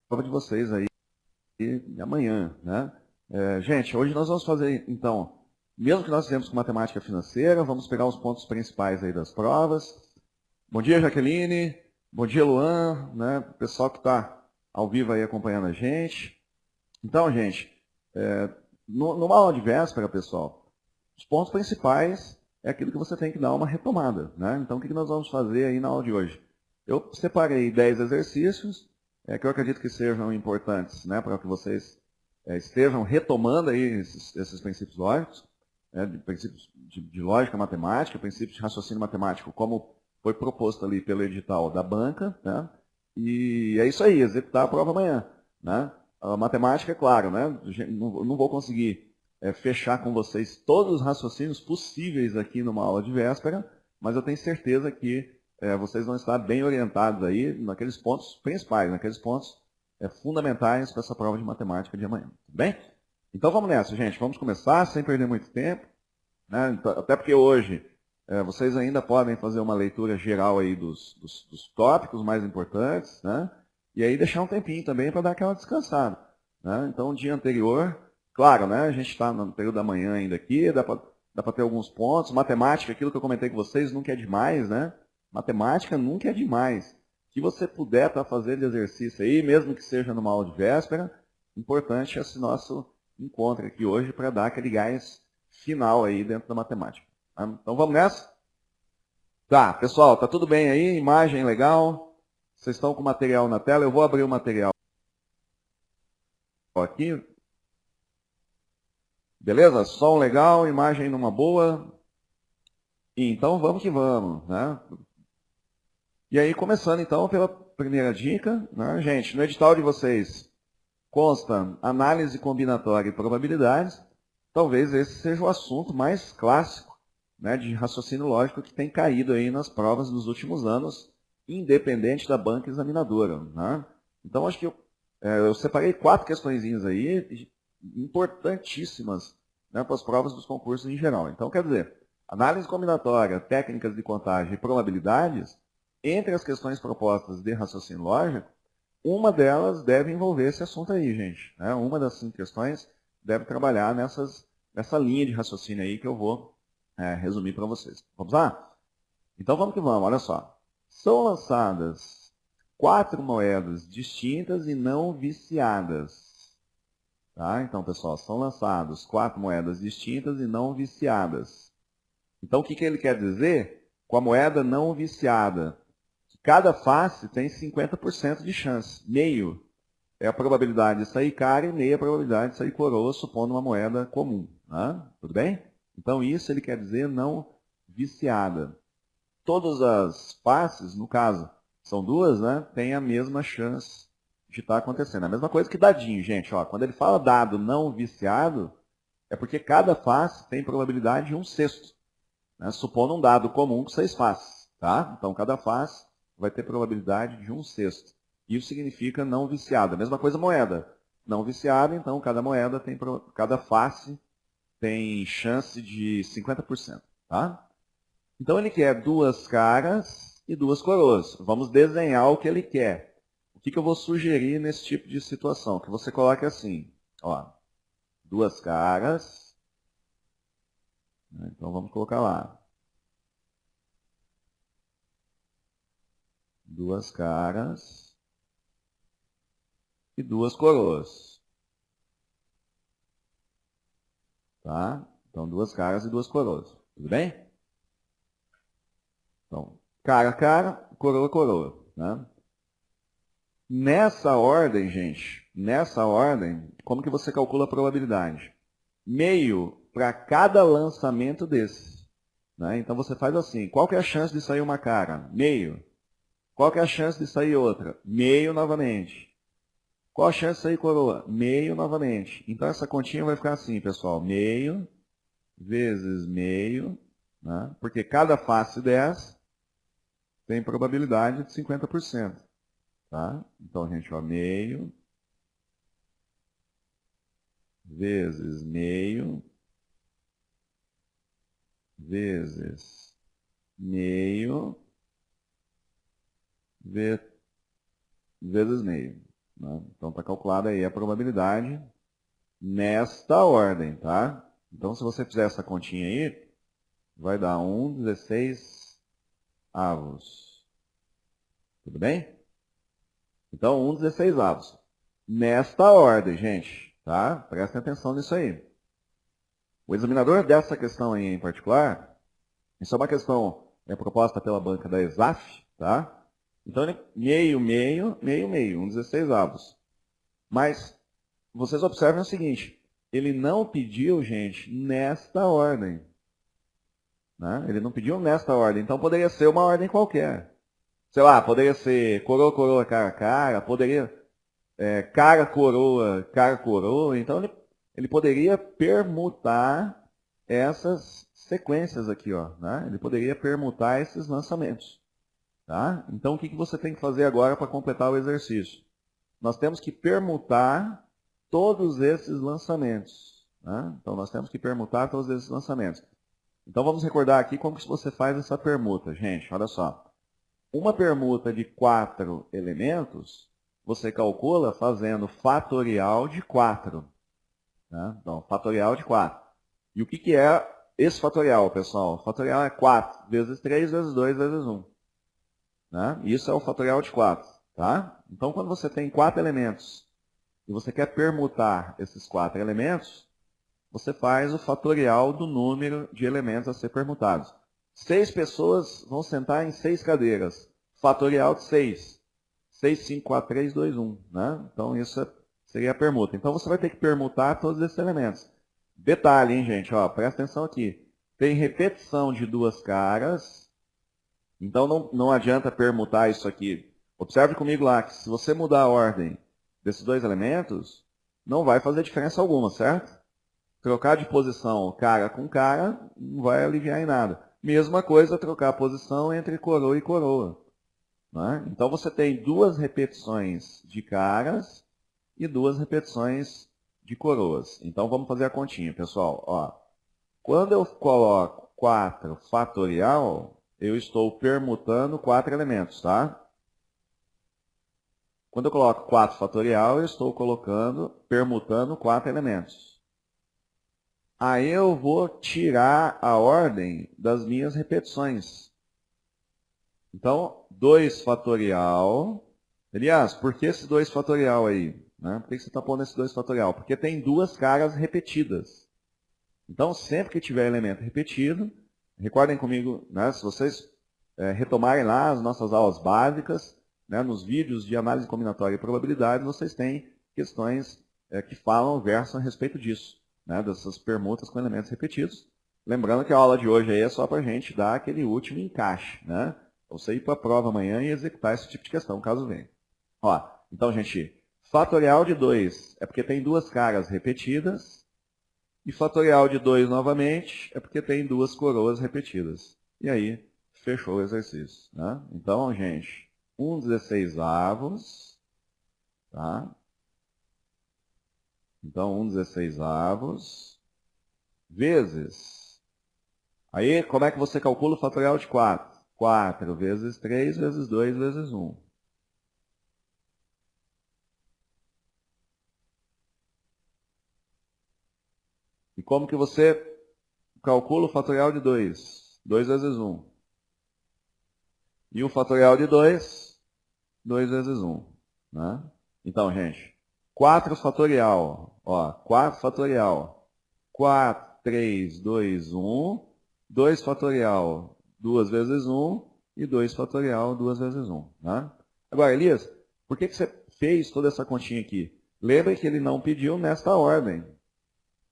prova de vocês aí amanhã, né? Gente, hoje nós vamos fazer, então, mesmo que nós fizemos com matemática financeira, vamos pegar os pontos principais aí das provas. Bom dia, Jaqueline. Bom dia, Luan, né? O pessoal que está ao vivo aí acompanhando a gente. Então, gente, numa aula de véspera, pessoal, os pontos principais é aquilo que você tem que dar uma retomada, né? Então, o que nós vamos fazer aí na aula de hoje? Eu separei 10 exercícios que eu acredito que sejam importantes, né, para que vocês estejam retomando aí esses princípios lógicos, princípios de lógica matemática, princípios de raciocínio matemático, como foi proposto ali pelo edital da banca, né? E é isso aí, executar a prova amanhã, né? A matemática, é claro, né? Não vou conseguir fechar com vocês todos os raciocínios possíveis aqui numa aula de véspera, mas eu tenho certeza que vocês vão estar bem orientados aí naqueles pontos principais, naqueles pontos fundamentais para essa prova de matemática de amanhã. Tudo bem? Então vamos nessa, gente. Vamos começar sem perder muito tempo, né? Então, até porque hoje vocês ainda podem fazer uma leitura geral aí dos tópicos mais importantes, né? E aí deixar um tempinho também para dar aquela descansada, né? Então, o dia anterior, claro, né? A gente está no período da manhã ainda aqui, dá para ter alguns pontos. Matemática, aquilo que eu comentei com vocês, nunca é demais, né? Matemática nunca é demais. Se você puder para fazer de exercício aí, mesmo que seja numa aula de véspera, importante é esse nosso encontro aqui hoje para dar aquele gás final aí dentro da matemática. Então vamos nessa? Tá, pessoal, tá tudo bem aí? Imagem legal? Vocês estão com o material na tela? Eu vou abrir o material aqui. Beleza? Som legal, imagem numa boa. Então vamos que vamos, né? E aí, começando então pela primeira dica, né, gente? No edital de vocês consta análise combinatória e probabilidades. Talvez esse seja o assunto mais clássico, né, de raciocínio lógico que tem caído aí nas provas dos últimos anos, independente da banca examinadora, né? Então, acho que eu separei 4 questõezinhas aí, importantíssimas, né, para as provas dos concursos em geral. Então, quer dizer, análise combinatória, técnicas de contagem e probabilidades, entre as questões propostas de raciocínio lógico, uma delas deve envolver esse assunto aí, gente, né? Uma das 5 questões deve trabalhar nessa linha de raciocínio aí que eu vou resumir para vocês. Vamos lá? Então vamos que vamos, olha só. São lançadas 4 moedas distintas e não viciadas. Tá? Então, pessoal, são lançadas 4 moedas distintas e não viciadas. Então, o que ele quer dizer com a moeda não viciada? Cada face tem 50% de chance, meio é a probabilidade de sair cara e meia a probabilidade de sair coroa, supondo uma moeda comum. Né? Tudo bem? Então, isso ele quer dizer não viciada. Todas as faces, no caso, são duas, né? Tem a mesma chance de estar acontecendo. A mesma coisa que dadinho, gente. Ó, quando ele fala dado não viciado, é porque cada face tem probabilidade de 1/6. Né? Supondo um dado comum com 6 faces. Tá? Então, cada face vai ter probabilidade de 1/6. Isso significa não viciada. Mesma coisa moeda. Não viciada, então cada face tem chance de 50%. Tá? Então ele quer 2 caras e 2 coroas. Vamos desenhar o que ele quer. O que eu vou sugerir nesse tipo de situação? Que você coloque assim, ó, 2 caras. Então vamos colocar lá. 2 caras e 2 coroas. Tá? Então, 2 caras e 2 coroas. Tudo bem? Então, cara, coroa, coroa. Né? Nessa ordem, gente, como que você calcula a probabilidade? Meio para cada lançamento desse. Né? Então, você faz assim, qual que é a chance de sair uma cara? Meio. Qual que é a chance de sair outra? Meio novamente. Qual a chance de sair coroa? Meio novamente. Então, essa continha vai ficar assim, pessoal. Meio vezes meio, né? Porque cada face dessa tem probabilidade de 50%. Tá? Então, gente, ó, meio vezes meio vezes meio vezes meio. né? Então está calculada aí a probabilidade nesta ordem, tá? Então se você fizer essa continha aí, vai dar 1/16 avos. Tudo bem? Então 1/16 avos. Nesta ordem, gente, tá? Prestem atenção nisso aí. O examinador dessa questão aí em particular, isso é uma questão proposta pela banca da ESAF, tá? Então, ele meio, 1/16 avos. Mas, vocês observem o seguinte, ele não pediu, gente, nesta ordem. Né? Ele não pediu nesta ordem, então poderia ser uma ordem qualquer. Sei lá, poderia ser coroa, coroa, cara, cara, poderia cara, coroa. Então, ele poderia permutar essas sequências aqui, ó, né? Ele poderia permutar esses lançamentos. Tá? Então, o que você tem que fazer agora para completar o exercício? Nós temos que permutar todos esses lançamentos. Né? Então, nós temos que permutar todos esses lançamentos. Então, vamos recordar aqui como que você faz essa permuta. Gente, olha só. Uma permuta de 4 elementos, você calcula fazendo fatorial de 4. Né? Então, fatorial de 4. E o que é esse fatorial, pessoal? O fatorial é 4 vezes 3 vezes 2 vezes 1. Né? Isso é o fatorial de 4. Tá? Então, quando você tem 4 elementos e você quer permutar esses 4 elementos, você faz o fatorial do número de elementos a ser permutados. 6 pessoas vão sentar em 6 cadeiras. Fatorial de 6. 6, 5, 4, 3, 2, 1. Né? Então, isso seria a permuta. Então, você vai ter que permutar todos esses elementos. Detalhe, hein, gente? Ó, presta atenção aqui. Tem repetição de 2 caras. Então, não adianta permutar isso aqui. Observe comigo lá que se você mudar a ordem desses 2 elementos, não vai fazer diferença alguma, certo? Trocar de posição cara com cara não vai aliviar em nada. Mesma coisa trocar a posição entre coroa e coroa. Né? Então, você tem 2 repetições de caras e 2 repetições de coroas. Então, vamos fazer a continha, pessoal. Ó, quando eu coloco 4 fatorial, eu estou permutando 4 elementos, tá? Quando eu coloco 4 fatorial, eu estou permutando 4 elementos. Aí eu vou tirar a ordem das minhas repetições. Então, 2 fatorial. Aliás, por que esse 2 fatorial aí? Né? Por que você está pondo esse 2 fatorial? Porque tem 2 caras repetidas. Então, sempre que tiver elemento repetido, recordem comigo, né, se vocês retomarem lá as nossas aulas básicas, né, nos vídeos de análise combinatória e probabilidade, vocês têm questões que versam a respeito disso, né, dessas permutas com elementos repetidos. Lembrando que a aula de hoje aí é só para a gente dar aquele último encaixe, né? Você ir para a prova amanhã e executar esse tipo de questão, caso venha. Ó, então, gente, fatorial de 2 é porque tem 2 caras repetidas. E fatorial de 2 novamente é porque tem 2 coroas repetidas. E aí, fechou o exercício. Né? Então, gente, 1/16 avos. Tá? Então, 1/16 avos vezes. Aí, como é que você calcula o fatorial de 4? 4 vezes 3 vezes 2 vezes 1. E como que você calcula o fatorial de 2? 2 vezes 1. E o fatorial de 2? 2 vezes 1. Né? Então, gente, 4 fatorial. Ó, 4 fatorial. 4, 3, 2, 1. 2 fatorial, 2 vezes 1. E 2 fatorial, 2 vezes 1. Né? Agora, Elias, por que você fez toda essa continha aqui? Lembre que ele não pediu nesta ordem.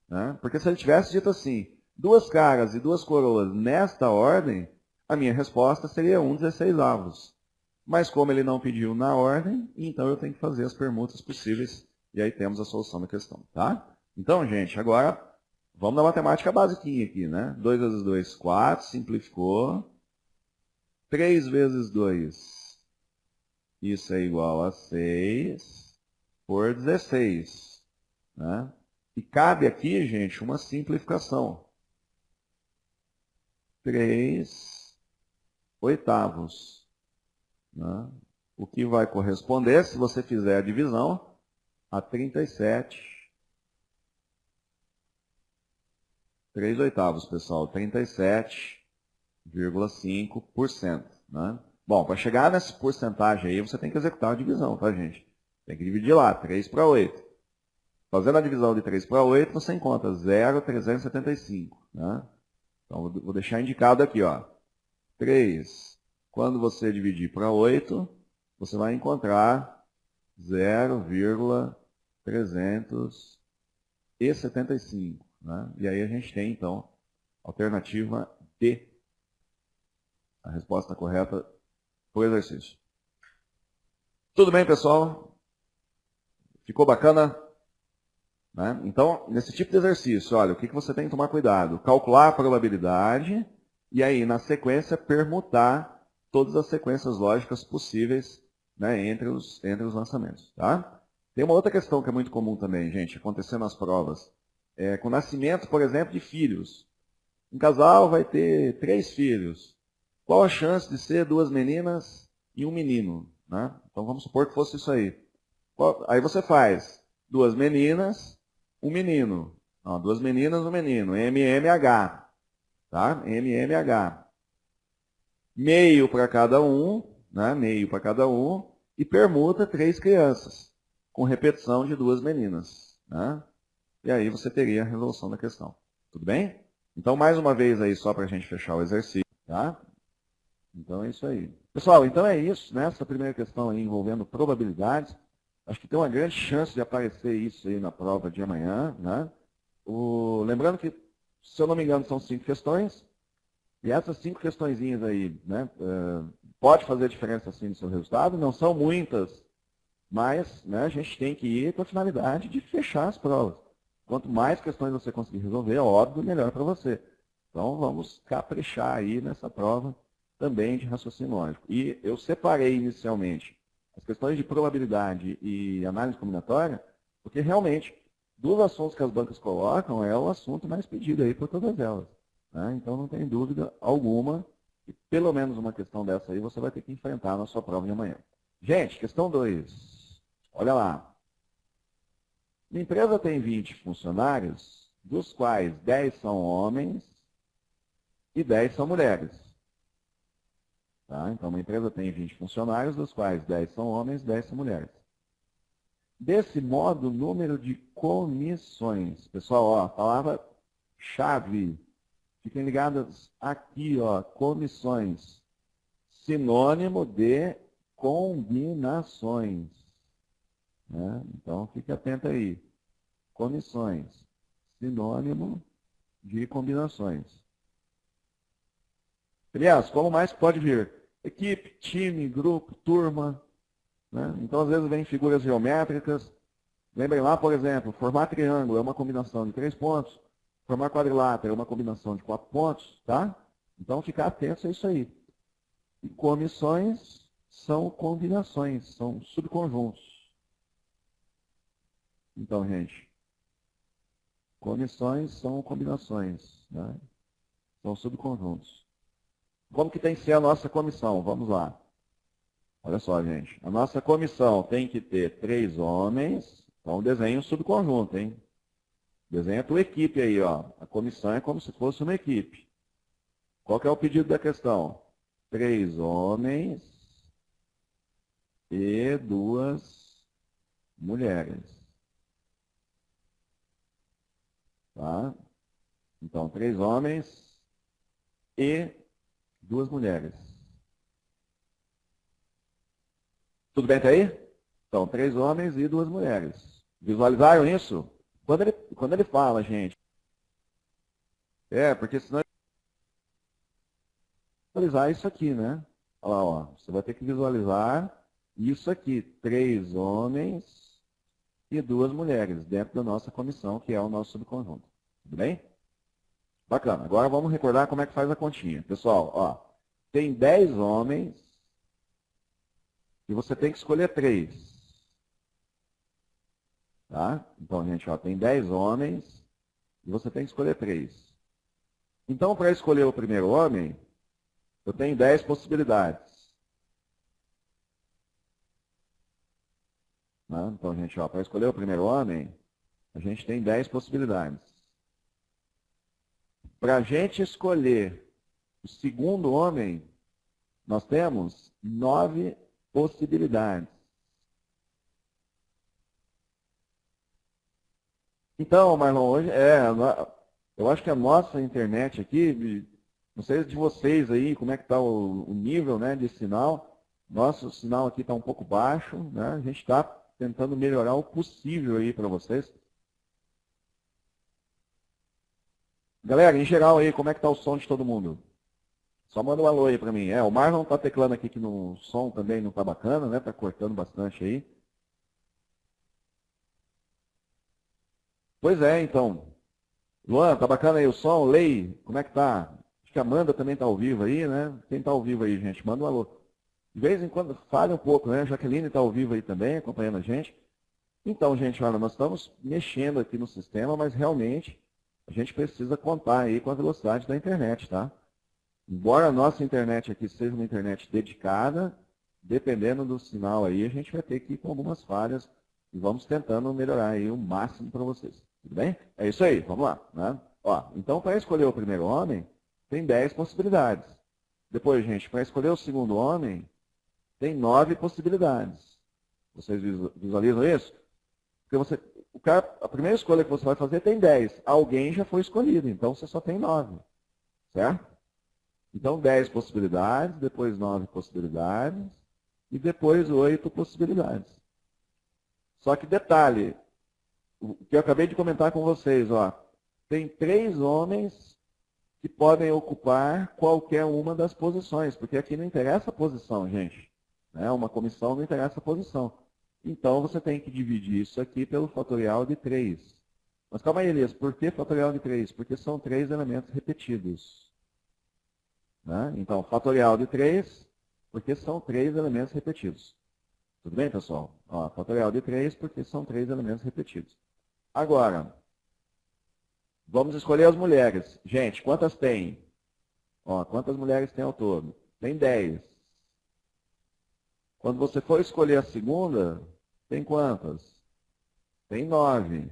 Né? Porque se ele tivesse dito assim, 2 caras e 2 coroas nesta ordem, a minha resposta seria 1/16 avos. Mas como ele não pediu na ordem, então eu tenho que fazer as permutas possíveis. E aí temos a solução da questão. Tá? Então, gente, agora vamos na matemática basiquinha aqui. Né? 2 vezes 2, 4, simplificou. 3 vezes 2, isso é igual a 6 por 16. Né? E cabe aqui, gente, uma simplificação. 3 oitavos. Né? o que vai corresponder, se você fizer a divisão, a 37,3/8, pessoal, 37,5%. Né? Bom, para chegar nessa porcentagem aí, você tem que executar a divisão, tá, gente? Tem que dividir lá, 3/8. Fazendo a divisão de 3/8, você encontra 0,375. Né? Então, vou deixar indicado aqui, ó. 3. Quando você dividir para 8, você vai encontrar 0,375. Né? E aí a gente tem, então, alternativa D. A resposta correta para o exercício. Tudo bem, pessoal? Ficou bacana? Né? Então, nesse tipo de exercício, olha, o que você tem que tomar cuidado? Calcular a probabilidade e aí, na sequência, permutar todas as sequências lógicas possíveis, né, entre os lançamentos. Tá? Tem uma outra questão que é muito comum também, gente, acontecendo nas provas. Com o nascimento, por exemplo, de filhos. Um casal vai ter 3 filhos. Qual a chance de ser 2 meninas e um menino? Né? Então, vamos supor que fosse isso aí. Aí você faz 2 meninas, um menino. Não, 2 meninas, um menino. MMH. Tá? MMH. Meio para cada um, né? Meio para cada um. E permuta 3 crianças, com repetição de 2 meninas. Né? E aí você teria a resolução da questão. Tudo bem? Então, mais uma vez aí, só para a gente fechar o exercício. Tá? Então, é isso aí. Pessoal, então é isso, né? Essa primeira questão aí envolvendo probabilidades. Acho que tem uma grande chance de aparecer isso aí na prova de amanhã. Né? Lembrando que, se eu não me engano, são 5 questões. E essas 5 questõezinhas aí, né, pode fazer diferença sim no seu resultado. Não são muitas, mas, né, a gente tem que ir com a finalidade de fechar as provas. Quanto mais questões você conseguir resolver, óbvio, melhor para você. Então, vamos caprichar aí nessa prova também de raciocínio lógico. E eu separei inicialmente as questões de probabilidade e análise combinatória, porque realmente, dos assuntos que as bancas colocam, é o assunto mais pedido aí por todas elas. Né? Então, não tem dúvida alguma que pelo menos uma questão dessa aí você vai ter que enfrentar na sua prova de amanhã. Gente, questão 2. Olha lá. Uma empresa tem 20 funcionários, dos quais 10 são homens e 10 são mulheres. Tá? Então, uma empresa tem 20 funcionários, dos quais 10 são homens e 10 são mulheres. Desse modo, o número de comissões. Pessoal, ó, palavra-chave. Fiquem ligados aqui, ó, comissões. Sinônimo de combinações. Né? Então, fique atento aí. Comissões. Sinônimo de combinações. Aliás, como mais pode vir? Equipe, time, grupo, turma. Né? Então, às vezes, vem figuras geométricas. Lembrem lá, por exemplo, formar triângulo é uma combinação de 3 pontos. Formar quadrilátero é uma combinação de 4 pontos. Tá? Então, ficar atento a isso aí. E comissões são combinações, são subconjuntos. Então, gente, comissões são combinações, né? São subconjuntos. Como que tem que ser a nossa comissão? Vamos lá. Olha só, gente. A nossa comissão tem que ter 3 homens. Então, desenha um subconjunto, hein? Desenha a tua equipe aí, ó. A comissão é como se fosse uma equipe. Qual que é o pedido da questão? 3 homens e 2 mulheres. Tá? Então, 3 homens e 2 mulheres. Tudo bem até aí? Então, 3 homens e 2 mulheres. Visualizaram isso? Quando ele fala, gente. Porque senão visualizar isso aqui, né? Olha lá, ó. Você vai ter que visualizar isso aqui. 3 homens e 2 mulheres dentro da nossa comissão, que é o nosso subconjunto. Tudo bem? Bacana. Agora vamos recordar como é que faz a continha. Pessoal, ó, tem 10 homens e você tem que escolher 3. Tá? Então, gente, ó, tem 10 homens e você tem que escolher 3. Então, para escolher o primeiro homem, eu tenho 10 possibilidades. né? Então, gente, para escolher o primeiro homem, a gente tem 10 possibilidades. Para a gente escolher o segundo homem, nós temos 9 possibilidades. Então, Marlon, hoje eu acho que a nossa internet aqui, não sei de vocês aí, como é que está o nível, né, de sinal. Nosso sinal aqui está um pouco baixo, né? A gente está tentando melhorar o possível aí para vocês. Galera, em geral aí, como é que está o som de todo mundo? Só manda um alô aí para mim. O Marlon está teclando aqui que no som também não está bacana, né? Está cortando bastante aí. Pois é, então. Luan, tá bacana aí o som? Lei, como é que tá? Acho que a Amanda também tá ao vivo aí, né? Quem tá ao vivo aí, gente? Manda um alô. De vez em quando falha um pouco, né? A Jaqueline tá ao vivo aí também, acompanhando a gente. Então, gente, olha, nós estamos mexendo aqui no sistema, mas realmente a gente precisa contar aí com a velocidade da internet, tá? Embora a nossa internet aqui seja uma internet dedicada, dependendo do sinal aí, a gente vai ter que ir com algumas falhas e vamos tentando melhorar aí o máximo para vocês. Tudo bem? É isso aí, vamos lá. Né? Então, para escolher o primeiro homem, tem 10 possibilidades. Depois, gente, para escolher o segundo homem, tem 9 possibilidades. Vocês visualizam isso? Porque a primeira escolha que você vai fazer tem 10. Alguém já foi escolhido, então você só tem 9. Certo? Então, 10 possibilidades, depois 9 possibilidades, e depois 8 possibilidades. Só que detalhe, o que eu acabei de comentar com vocês, tem 3 homens que podem ocupar qualquer uma das posições, porque aqui não interessa a posição, gente. Né? Uma comissão não interessa a posição. Então, você tem que dividir isso aqui pelo fatorial de 3. Mas calma aí, Elias, por que fatorial de 3? Porque são 3 elementos repetidos. Né? Então, fatorial de 3, porque são 3 elementos repetidos. Tudo bem, pessoal? Fatorial de 3, porque são 3 elementos repetidos. Agora, vamos escolher as mulheres. Gente, quantas tem? Quantas mulheres tem ao todo? Tem 10. Quando você for escolher a segunda, tem quantas? Tem 9.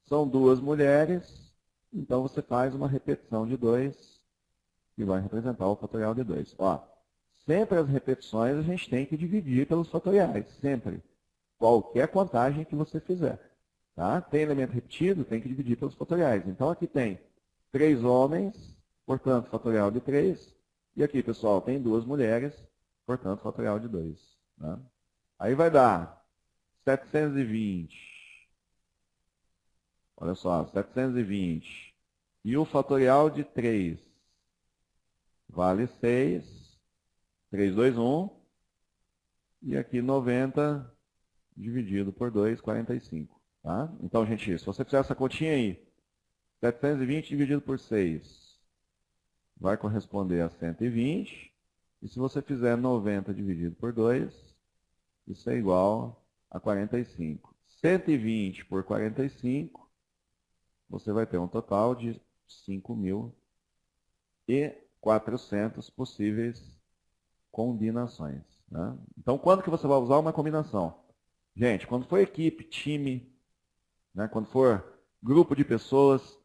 São 2 mulheres, então você faz uma repetição de 2, que vai representar o fatorial de 2. Sempre as repetições a gente tem que dividir pelos fatoriais, sempre. Qualquer contagem que você fizer. Tá? Tem elemento repetido, tem que dividir pelos fatoriais. Então aqui tem 3 homens, portanto fatorial de 3. E aqui, pessoal, tem 2 mulheres, portanto fatorial de 2. Tá? Aí vai dar 720. Olha só, 720. E o fatorial de 3 vale 6. 3, 2, 1. E aqui 90 dividido por 2, 45. Tá? Então, gente, se você fizer essa continha aí, 720 dividido por 6 vai corresponder a 120. E se você fizer 90 dividido por 2, isso é igual a 45. 120 por 45, você vai ter um total de 5.400 possíveis combinações. Né? Então, quando que você vai usar uma combinação? Gente, quando for equipe, time, né, quando for grupo de pessoas,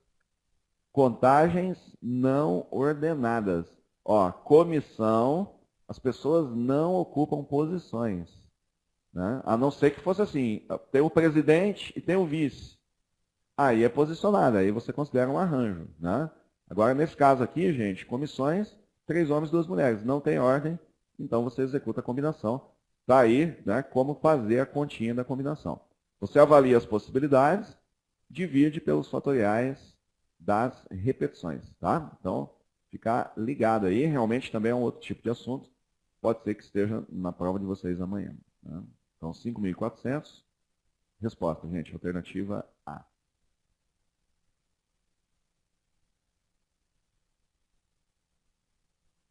contagens não ordenadas. Comissão, as pessoas não ocupam posições. Né? A não ser que fosse assim, tem o presidente e tem o vice. Aí é posicionado, aí você considera um arranjo. Né? Agora, nesse caso aqui, gente, comissões, 3 homens e 2 mulheres. Não tem ordem, então você executa a combinação. Está aí, né, como fazer a continha da combinação. Você avalia as possibilidades, divide pelos fatoriais das repetições. Tá? Então, ficar ligado aí. Realmente também é um outro tipo de assunto. Pode ser que esteja na prova de vocês amanhã. Né? Então, 5.400. Resposta, gente. Alternativa A.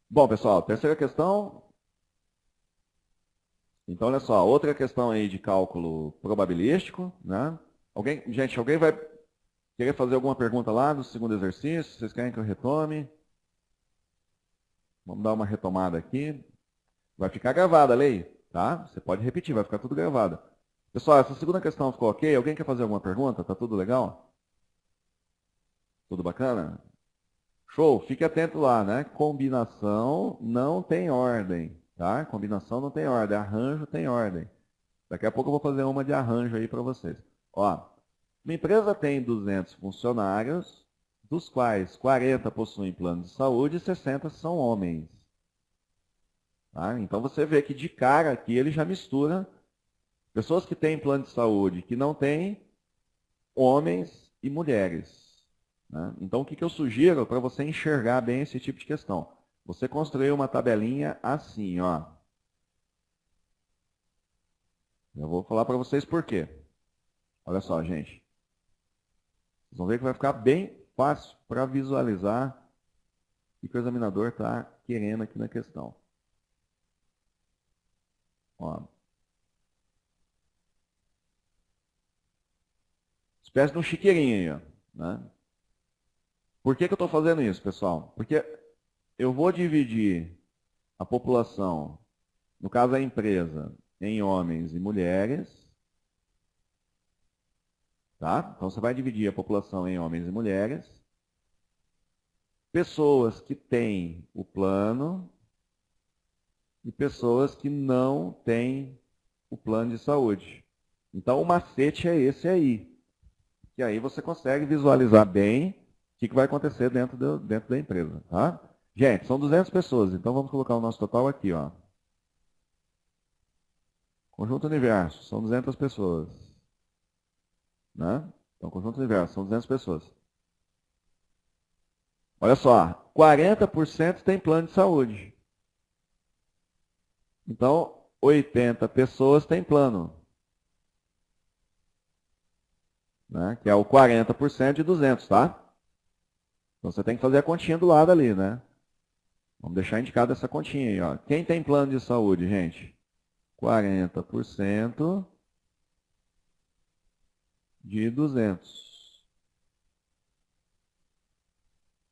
Bom, pessoal, terceira questão. Então, olha só, outra questão aí de cálculo probabilístico, né? Gente, alguém vai querer fazer alguma pergunta lá do segundo exercício? Vocês querem que eu retome? Vamos dar uma retomada aqui. Vai ficar gravada a lei, tá? Você pode repetir, vai ficar tudo gravado. Pessoal, essa segunda questão ficou ok? Alguém quer fazer alguma pergunta? Tá tudo legal? Tudo bacana? Show, fique atento lá, né? Combinação não tem ordem, tá? Combinação não tem ordem, arranjo tem ordem. Daqui a pouco eu vou fazer uma de arranjo aí para vocês. Ó, uma empresa tem 200 funcionários, dos quais 40 possuem plano de saúde e 60 são homens. Tá? Então você vê que de cara aqui ele já mistura pessoas que têm plano de saúde, que não têm, homens e mulheres. Né? Então, o que eu sugiro para você enxergar bem esse tipo de questão? Você construir uma tabelinha assim, ó. Eu vou falar para vocês por quê. Olha só, gente. Vocês vão ver que vai ficar bem fácil para visualizar o que o examinador está querendo aqui na questão. Ó. Espécie de um chiqueirinho aí, ó. Né? Por que eu estou fazendo isso, pessoal? Porque eu vou dividir a população, no caso a empresa, em homens e mulheres. Tá? Então você vai dividir a população em homens e mulheres. Pessoas que têm o plano e pessoas que não têm o plano de saúde. Então o macete é esse aí. E aí você consegue visualizar bem o que vai acontecer dentro da empresa. Tá? Gente, são 200 pessoas, então vamos colocar o nosso total aqui. Ó. Conjunto universo, são 200 pessoas. Né? Então, conjunto universo, são 200 pessoas. Olha só, 40% tem plano de saúde. Então, 80 pessoas têm plano. Né? Que é o 40% de 200, tá? Então, você tem que fazer a continha do lado ali, né? Vamos deixar indicada essa continha aí, ó. Quem tem plano de saúde, gente? 40% de 200.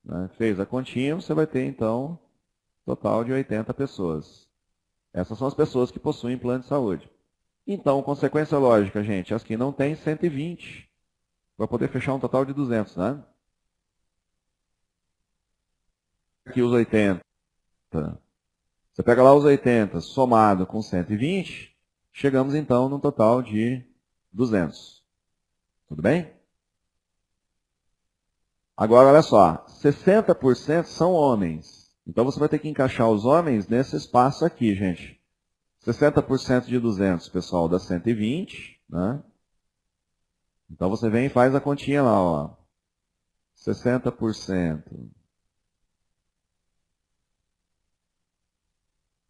Né? Fez a continha, você vai ter, então, total de 80 pessoas. Essas são as pessoas que possuem plano de saúde. Então, consequência lógica, gente, as que não têm, 120. Para poder fechar um total de 200, né? Aqui os 80. Você pega lá os 80 somado com 120, chegamos então num total de 200. Tudo bem? Agora, olha só, 60% são homens. Então você vai ter que encaixar os homens nesse espaço aqui, gente. 60% de 200, pessoal, dá 120, né? Então você vem e faz a continha lá, ó. 60%.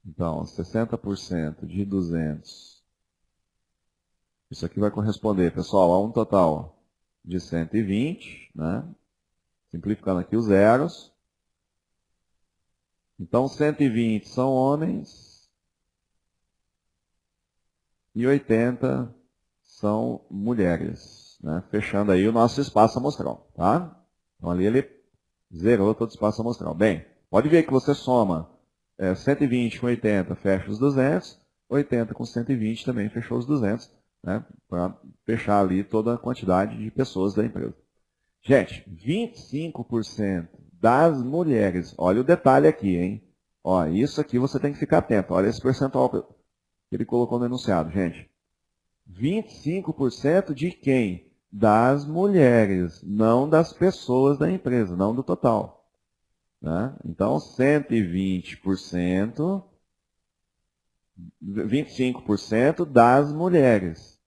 Então, 60% de 200. Isso aqui vai corresponder, pessoal, a um total de 120, né? Simplificando aqui os zeros. Então, 120 são homens e 80 são mulheres, né? Fechando aí o nosso espaço amostral, tá? Então, ali ele zerou todo o espaço amostral. Bem, pode ver que você soma 120 com 80, fecha os 200, 80 com 120 também fechou os 200, né? Para fechar ali toda a quantidade de pessoas da empresa. Gente, 25% das mulheres, olha o detalhe aqui, hein? Ó, isso aqui você tem que ficar atento. Olha esse percentual que ele colocou no enunciado, gente. 25% de quem? Das mulheres, não das pessoas da empresa, não do total. Né? Então, 120%, 25% das mulheres.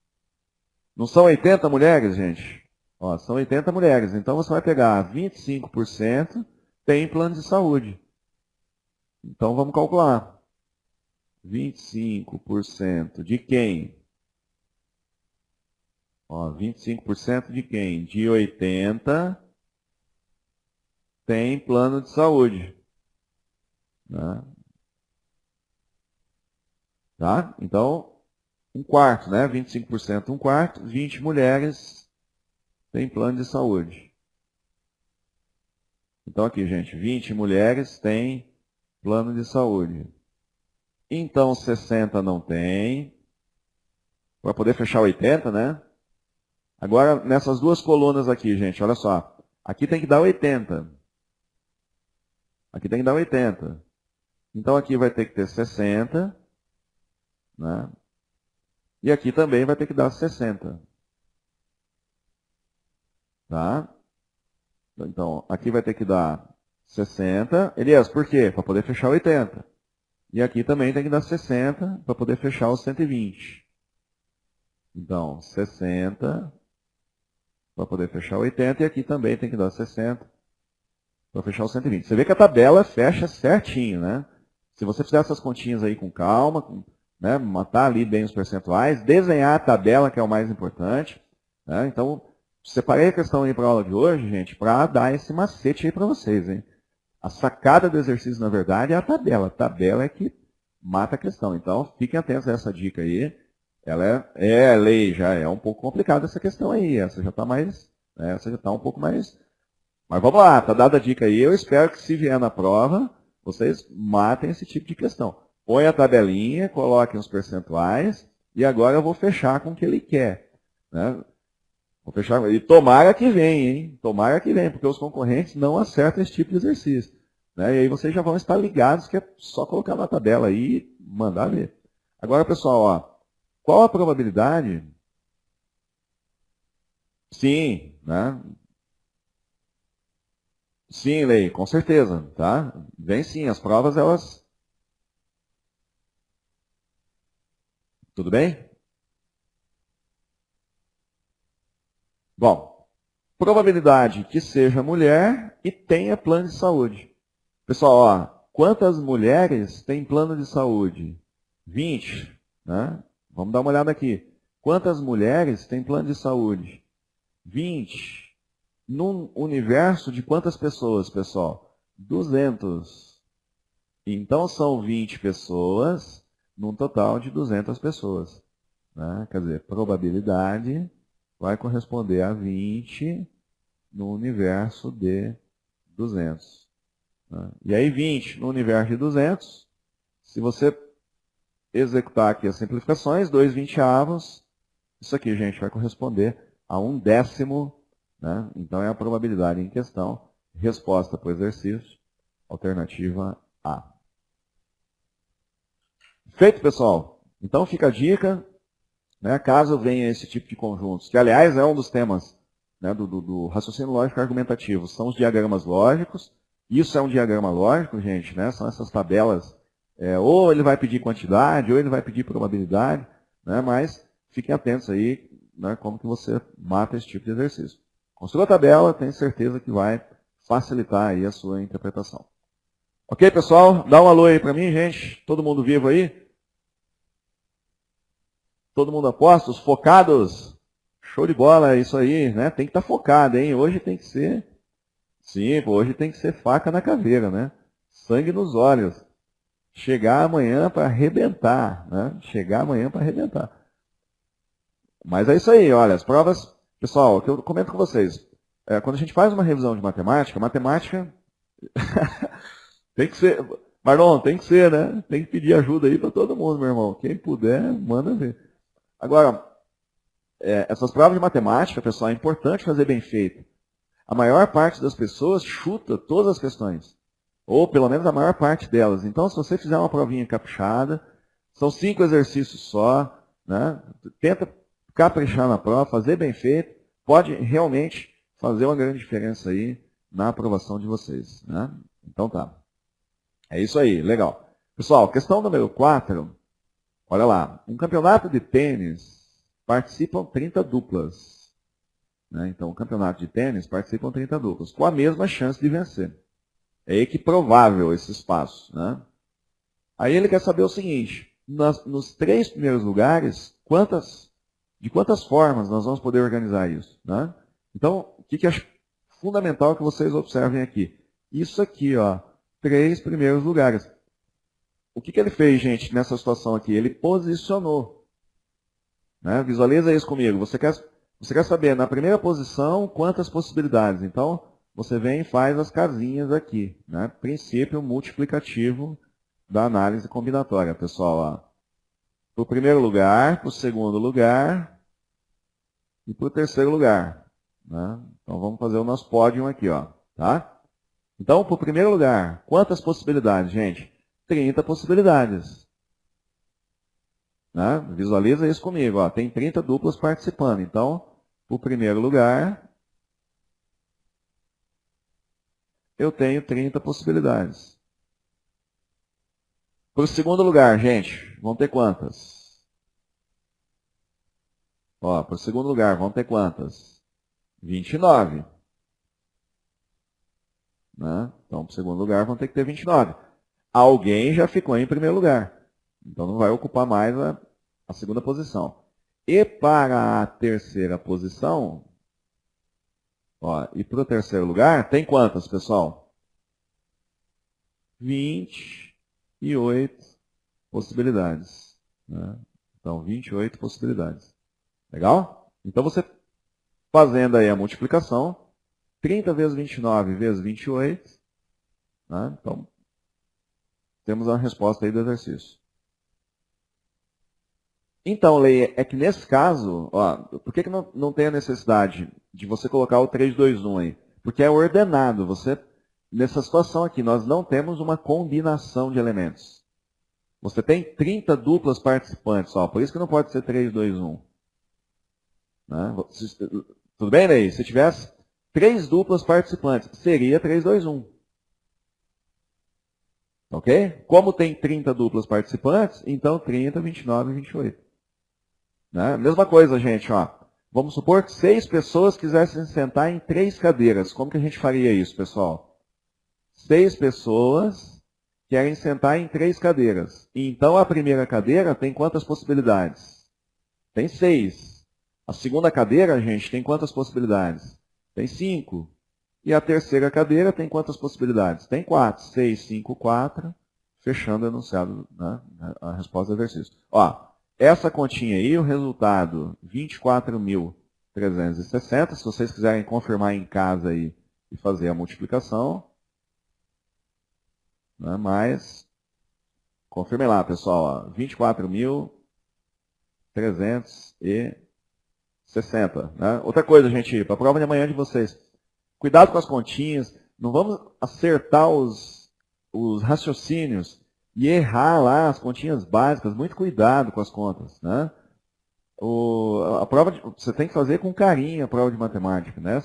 Não são 80 mulheres, gente? Ó, são 80 mulheres. Então, você vai pegar 25% tem plano de saúde. Então, vamos calcular. 25% de quem? Ó, 25% de quem? De 80 tem plano de saúde. Né? Tá? Então, um quarto, né? 25%, um quarto, 20 mulheres têm plano de saúde. Então, aqui, gente, 20 mulheres têm plano de saúde. Então, 60 não tem. para poder fechar 80, né? Agora, nessas duas colunas aqui, gente, olha só. Aqui tem que dar 80. Aqui tem que dar 80. Então, aqui vai ter que ter 60, né? E aqui também vai ter que dar 60. Tá? Então, aqui vai ter que dar 60. Elias, por quê? Para poder fechar 80. E aqui também tem que dar 60 para poder fechar os 120. Então, 60 para poder fechar 80. E aqui também tem que dar 60 para fechar os 120. Você vê que a tabela fecha certinho, né? Se você fizer essas continhas aí com calma, né, matar ali bem os percentuais, desenhar a tabela, que é o mais importante. Né? Então, separei a questão aí para a aula de hoje, gente, para dar esse macete aí para vocês, hein? A sacada do exercício, na verdade, é a tabela. A tabela é que mata a questão. Então, fiquem atentos a essa dica aí. Ela é lei, já é um pouco complicada essa questão aí. Essa já está mais, né, essa já está um pouco mais... Mas vamos lá, está dada a dica aí. Eu espero que se vier na prova, vocês matem esse tipo de questão. Põe a tabelinha, coloquem os percentuais, e agora eu vou fechar com o que ele quer. Né? Vou fechar, e tomara que venha, hein? Tomara que venha, porque os concorrentes não acertam esse tipo de exercício. Né? E aí vocês já vão estar ligados que é só colocar na tabela aí e mandar ver. Agora, pessoal, ó, qual a probabilidade? Sim, né? Sim, Lei, com certeza, tá? Vem sim, as provas, elas... Tudo bem? Bom, probabilidade que seja mulher e tenha plano de saúde. Pessoal, ó, quantas mulheres têm plano de saúde? 20, né? Vamos dar uma olhada aqui. Quantas mulheres têm plano de saúde? 20. Num universo de quantas pessoas, pessoal? 200. Então, são 20 pessoas num total de 200 pessoas. Né? Quer dizer, probabilidade vai corresponder a 20 no universo de 200. Né? E aí 20 no universo de 200, se você executar aqui as simplificações, 2/20, isso aqui, gente, vai corresponder a 1/10, né? Então é a probabilidade em questão. Resposta para o exercício, alternativa A. Feito, pessoal? Então fica a dica, né, caso venha esse tipo de conjuntos, que aliás é um dos temas, né, do raciocínio lógico argumentativo, são os diagramas lógicos. Isso é um diagrama lógico, gente, né, são essas tabelas, ou ele vai pedir quantidade, ou ele vai pedir probabilidade, né, mas fiquem atentos aí, né, como que você mata esse tipo de exercício. Construa a tabela, tenho certeza que vai facilitar aí a sua interpretação. Ok, pessoal? Dá um alô aí para mim, gente. Todo mundo vivo aí? Todo mundo a postos? Focados? Show de bola, é isso aí, né? Tem que estar focado, hein? Hoje tem que ser... Sim, hoje tem que ser faca na caveira, né? Sangue nos olhos. Chegar amanhã para arrebentar, né? Chegar amanhã para arrebentar. Mas é isso aí, olha, as provas... Pessoal, o que eu comento com vocês. Quando a gente faz uma revisão de matemática, matemática... tem que ser... Marlon, tem que ser, né? Tem que pedir ajuda aí para todo mundo, meu irmão. Quem puder, manda ver. Agora, essas provas de matemática, pessoal, é importante fazer bem feito. A maior parte das pessoas chuta todas as questões. Ou pelo menos a maior parte delas. Então, se você fizer uma provinha caprichada, são 5 exercícios só, né? Tenta caprichar na prova, fazer bem feito, pode realmente fazer uma grande diferença aí na aprovação de vocês. Né? Então tá. É isso aí, legal. Pessoal, questão número 4, olha lá. Um campeonato de tênis participam 30 duplas. Né? Então, o campeonato de tênis participam 30 duplas, com a mesma chance de vencer. É equiprovável esse espaço. Né? Aí ele quer saber o seguinte, nos 3 primeiros lugares, de quantas formas nós vamos poder organizar isso? Né? Então, o que é fundamental que vocês observem aqui? Isso aqui, ó, 3 primeiros lugares. O que ele fez, gente, nessa situação aqui? Ele posicionou. Né? Visualiza isso comigo. Você quer saber, na primeira posição, quantas possibilidades? Então, você vem e faz as casinhas aqui. Né? Princípio multiplicativo da análise combinatória, pessoal. Ó. para o primeiro lugar, para o segundo lugar e para o terceiro lugar. Né? Então vamos fazer o nosso pódio aqui, ó, tá? Então, para o primeiro lugar, quantas possibilidades, gente? 30 possibilidades. Né? Visualiza isso comigo, ó. Tem 30 duplas participando. Então, para o primeiro lugar, eu tenho 30 possibilidades. Para o segundo lugar, gente, vão ter quantas? Ó, para o segundo lugar, vão ter quantas? 29. Né? Então, para o segundo lugar, vão ter que ter 29. Alguém já ficou em primeiro lugar. Então, não vai ocupar mais a segunda posição. E para a terceira posição, ó, e para o terceiro lugar, tem quantas, pessoal? 28 possibilidades. Né? Então, 28 possibilidades. Legal? Então, você fazendo aí a multiplicação, 30 vezes 29 vezes 28, né? Então, temos a resposta aí do exercício. Então, Lei, é que nesse caso, ó, por que não tem a necessidade de você colocar o 3, 2, 1 aí? Porque é ordenado. Nessa situação aqui, nós não temos uma combinação de elementos. Você tem 30 duplas participantes, ó, por isso que não pode ser 3, 2, 1. Né? Tudo bem, Lei? Se tivesse 3 duplas participantes, seria 3, 2, 1. Ok? Como tem 30 duplas participantes, então 30, 29 e 28. Né? Mesma coisa, gente. Ó. Vamos supor que 6 pessoas quisessem sentar em 3 cadeiras. Como que a gente faria isso, pessoal? 6 pessoas querem sentar em 3 cadeiras. Então a primeira cadeira tem quantas possibilidades? Tem 6. A segunda cadeira, gente, tem quantas possibilidades? Tem 5. E a terceira cadeira tem quantas possibilidades? Tem 4. 6, 5, 4. Fechando o enunciado, né? A resposta do exercício. Ó, essa continha aí, o resultado 24.360. Se vocês quiserem confirmar em casa aí e fazer a multiplicação. Né? Mas, confirmem lá, pessoal. 24.360. Né? Outra coisa, gente, para a prova de amanhã de vocês. Cuidado com as continhas. Não vamos acertar os raciocínios e errar lá as continhas básicas. Muito cuidado com as contas. Né? A prova você tem que fazer com carinho a prova de matemática. Né?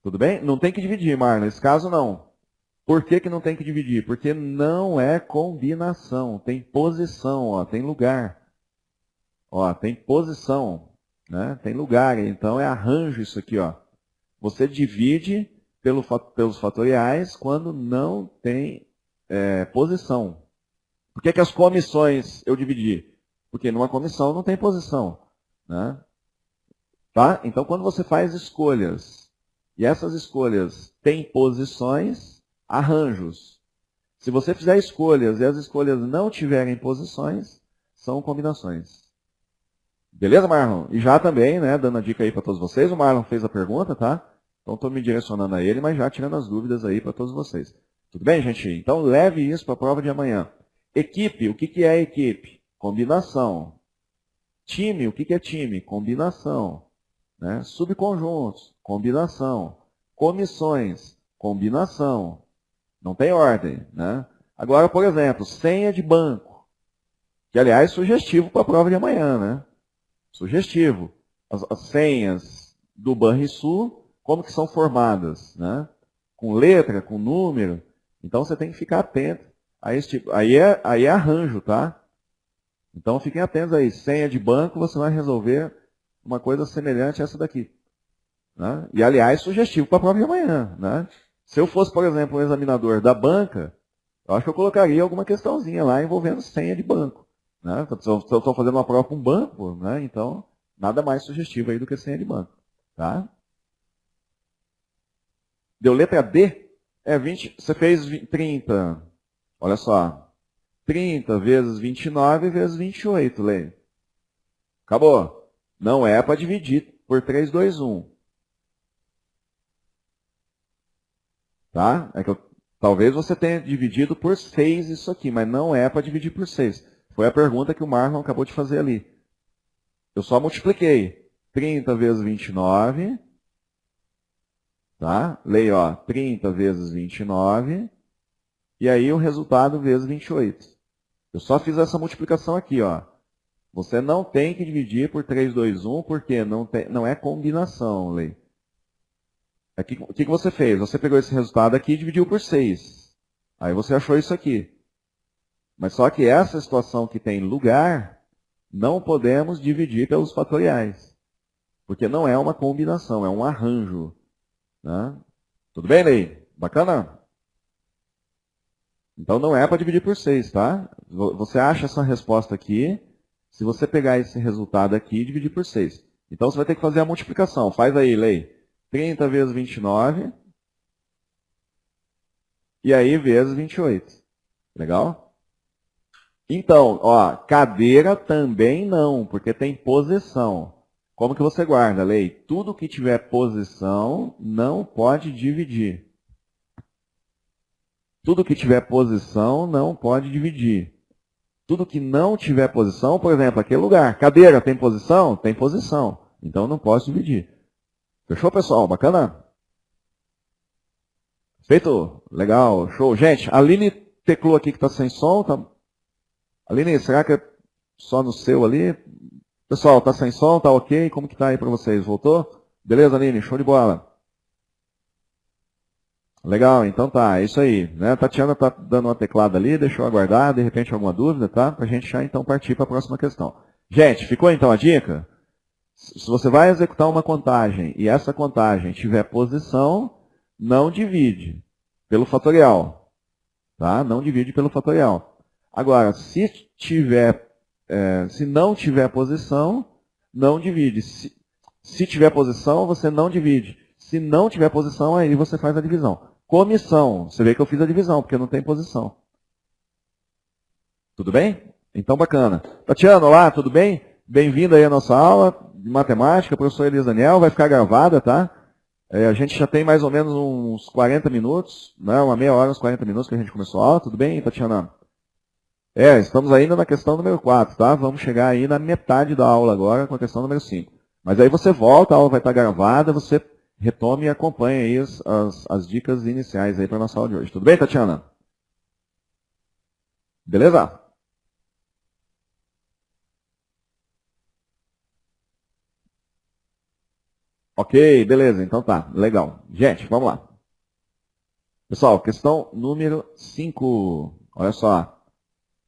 Tudo bem? Não tem que dividir, Marlon. Nesse caso, não. Por que não tem que dividir? Porque não é combinação. Tem posição, ó, tem lugar. Ó, tem posição. Né? Tem lugar. Então é arranjo isso aqui. Ó. Você divide pelos fatoriais quando não tem posição. Por que as comissões eu dividi? Porque numa comissão não tem posição. Né? Tá? Então, quando você faz escolhas, e essas escolhas têm posições, arranjos. Se você fizer escolhas e as escolhas não tiverem posições, são combinações. Beleza, Marlon? E já também, né, dando a dica aí para todos vocês, o Marlon fez a pergunta, tá? Então, estou me direcionando a ele, mas já tirando as dúvidas aí para todos vocês. Tudo bem, gente? Então, leve isso para a prova de amanhã. Equipe, o que é equipe? Combinação. Time, o que é time? Combinação. Né? Subconjuntos, combinação. Comissões, combinação. Não tem ordem. Né? Agora, por exemplo, senha de banco. Que, aliás, é sugestivo para a prova de amanhã. Né? Sugestivo. As senhas do Banrisul, como que são formadas? Né? Com letra, com número. Então, você tem que ficar atento a esse tipo. Aí é arranjo, tá? Então, fiquem atentos aí. Senha de banco, você vai resolver uma coisa semelhante a essa daqui. Né? E, aliás, sugestivo para a prova de amanhã. Né? Se eu fosse, por exemplo, um examinador da banca, eu acho que eu colocaria alguma questãozinha lá envolvendo senha de banco. Né? Se eu estou fazendo uma prova para um banco, né? Então, nada mais sugestivo aí do que senha de banco. Tá? Deu letra D? 20. Você fez 30. Olha só. 30 vezes 29 vezes 28, Lê. Acabou. Não é para dividir por 3, 2, 1. Tá? Talvez você tenha dividido por 6 isso aqui, mas não é para dividir por 6. Foi a pergunta que o Marlon acabou de fazer ali. Eu só multipliquei 30 vezes 29, tá? Leio, ó, 30 vezes 29, e aí o resultado vezes 28. Eu só fiz essa multiplicação aqui, ó. Você não tem que dividir por 3, 2, 1, porque não é combinação, Lei. O que você fez? Você pegou esse resultado aqui e dividiu por 6. Aí você achou isso aqui. Mas só que essa situação que tem lugar, não podemos dividir pelos fatoriais. Porque não é uma combinação, é um arranjo. Né? Tudo bem, Lei? Bacana? Então não é para dividir por 6, tá? Você acha essa resposta aqui, se você pegar esse resultado aqui e dividir por 6. Então você vai ter que fazer a multiplicação. Faz aí, Lei. 30 vezes 29. E aí vezes 28. Legal? Então, ó, cadeira também não, porque tem posição. Como que você guarda, Lei? Tudo que tiver posição não pode dividir. Tudo que tiver posição não pode dividir. Tudo que não tiver posição, por exemplo, aquele lugar. Cadeira tem posição? Tem posição. Então não posso dividir. Fechou, pessoal? Bacana? Feito? Legal, show. Gente, a Aline teclou aqui que está sem som. Tá... Aline, será que é só no seu ali? Pessoal, tá sem som? Tá ok? Como que tá aí para vocês? Voltou? Beleza, Aline? Show de bola. Legal, então tá, é isso aí. Né? A Tatiana tá dando uma teclada ali, deixa eu aguardar, de repente alguma dúvida, tá? Pra gente já então partir para a próxima questão. Gente, ficou então a dica? Se você vai executar uma contagem e essa contagem tiver posição, não divide pelo fatorial. Tá? Não divide pelo fatorial. Agora, se não tiver posição, não divide. Se tiver posição, você não divide. Se não tiver posição, aí você faz a divisão. Comissão. Você vê que eu fiz a divisão, porque não tem posição. Tudo bem? Então, bacana. Tatiana, olá, tudo bem? Bem-vindo aí à nossa aula de matemática. Professor Elias Daniel, vai ficar gravada, tá? A gente já tem mais ou menos uns 40 minutos, né? Uma meia hora, uns 40 minutos que a gente começou a aula. Tudo bem, Tatiana? Estamos ainda na questão número 4, tá? Vamos chegar aí na metade da aula agora com a questão número 5. Mas aí você volta, a aula vai estar gravada, você retome e acompanha aí as dicas iniciais aí para a nossa aula de hoje. Tudo bem, Tatiana? Beleza? Ok, beleza, então tá, legal. Gente, vamos lá. Pessoal, questão número 5. Olha só.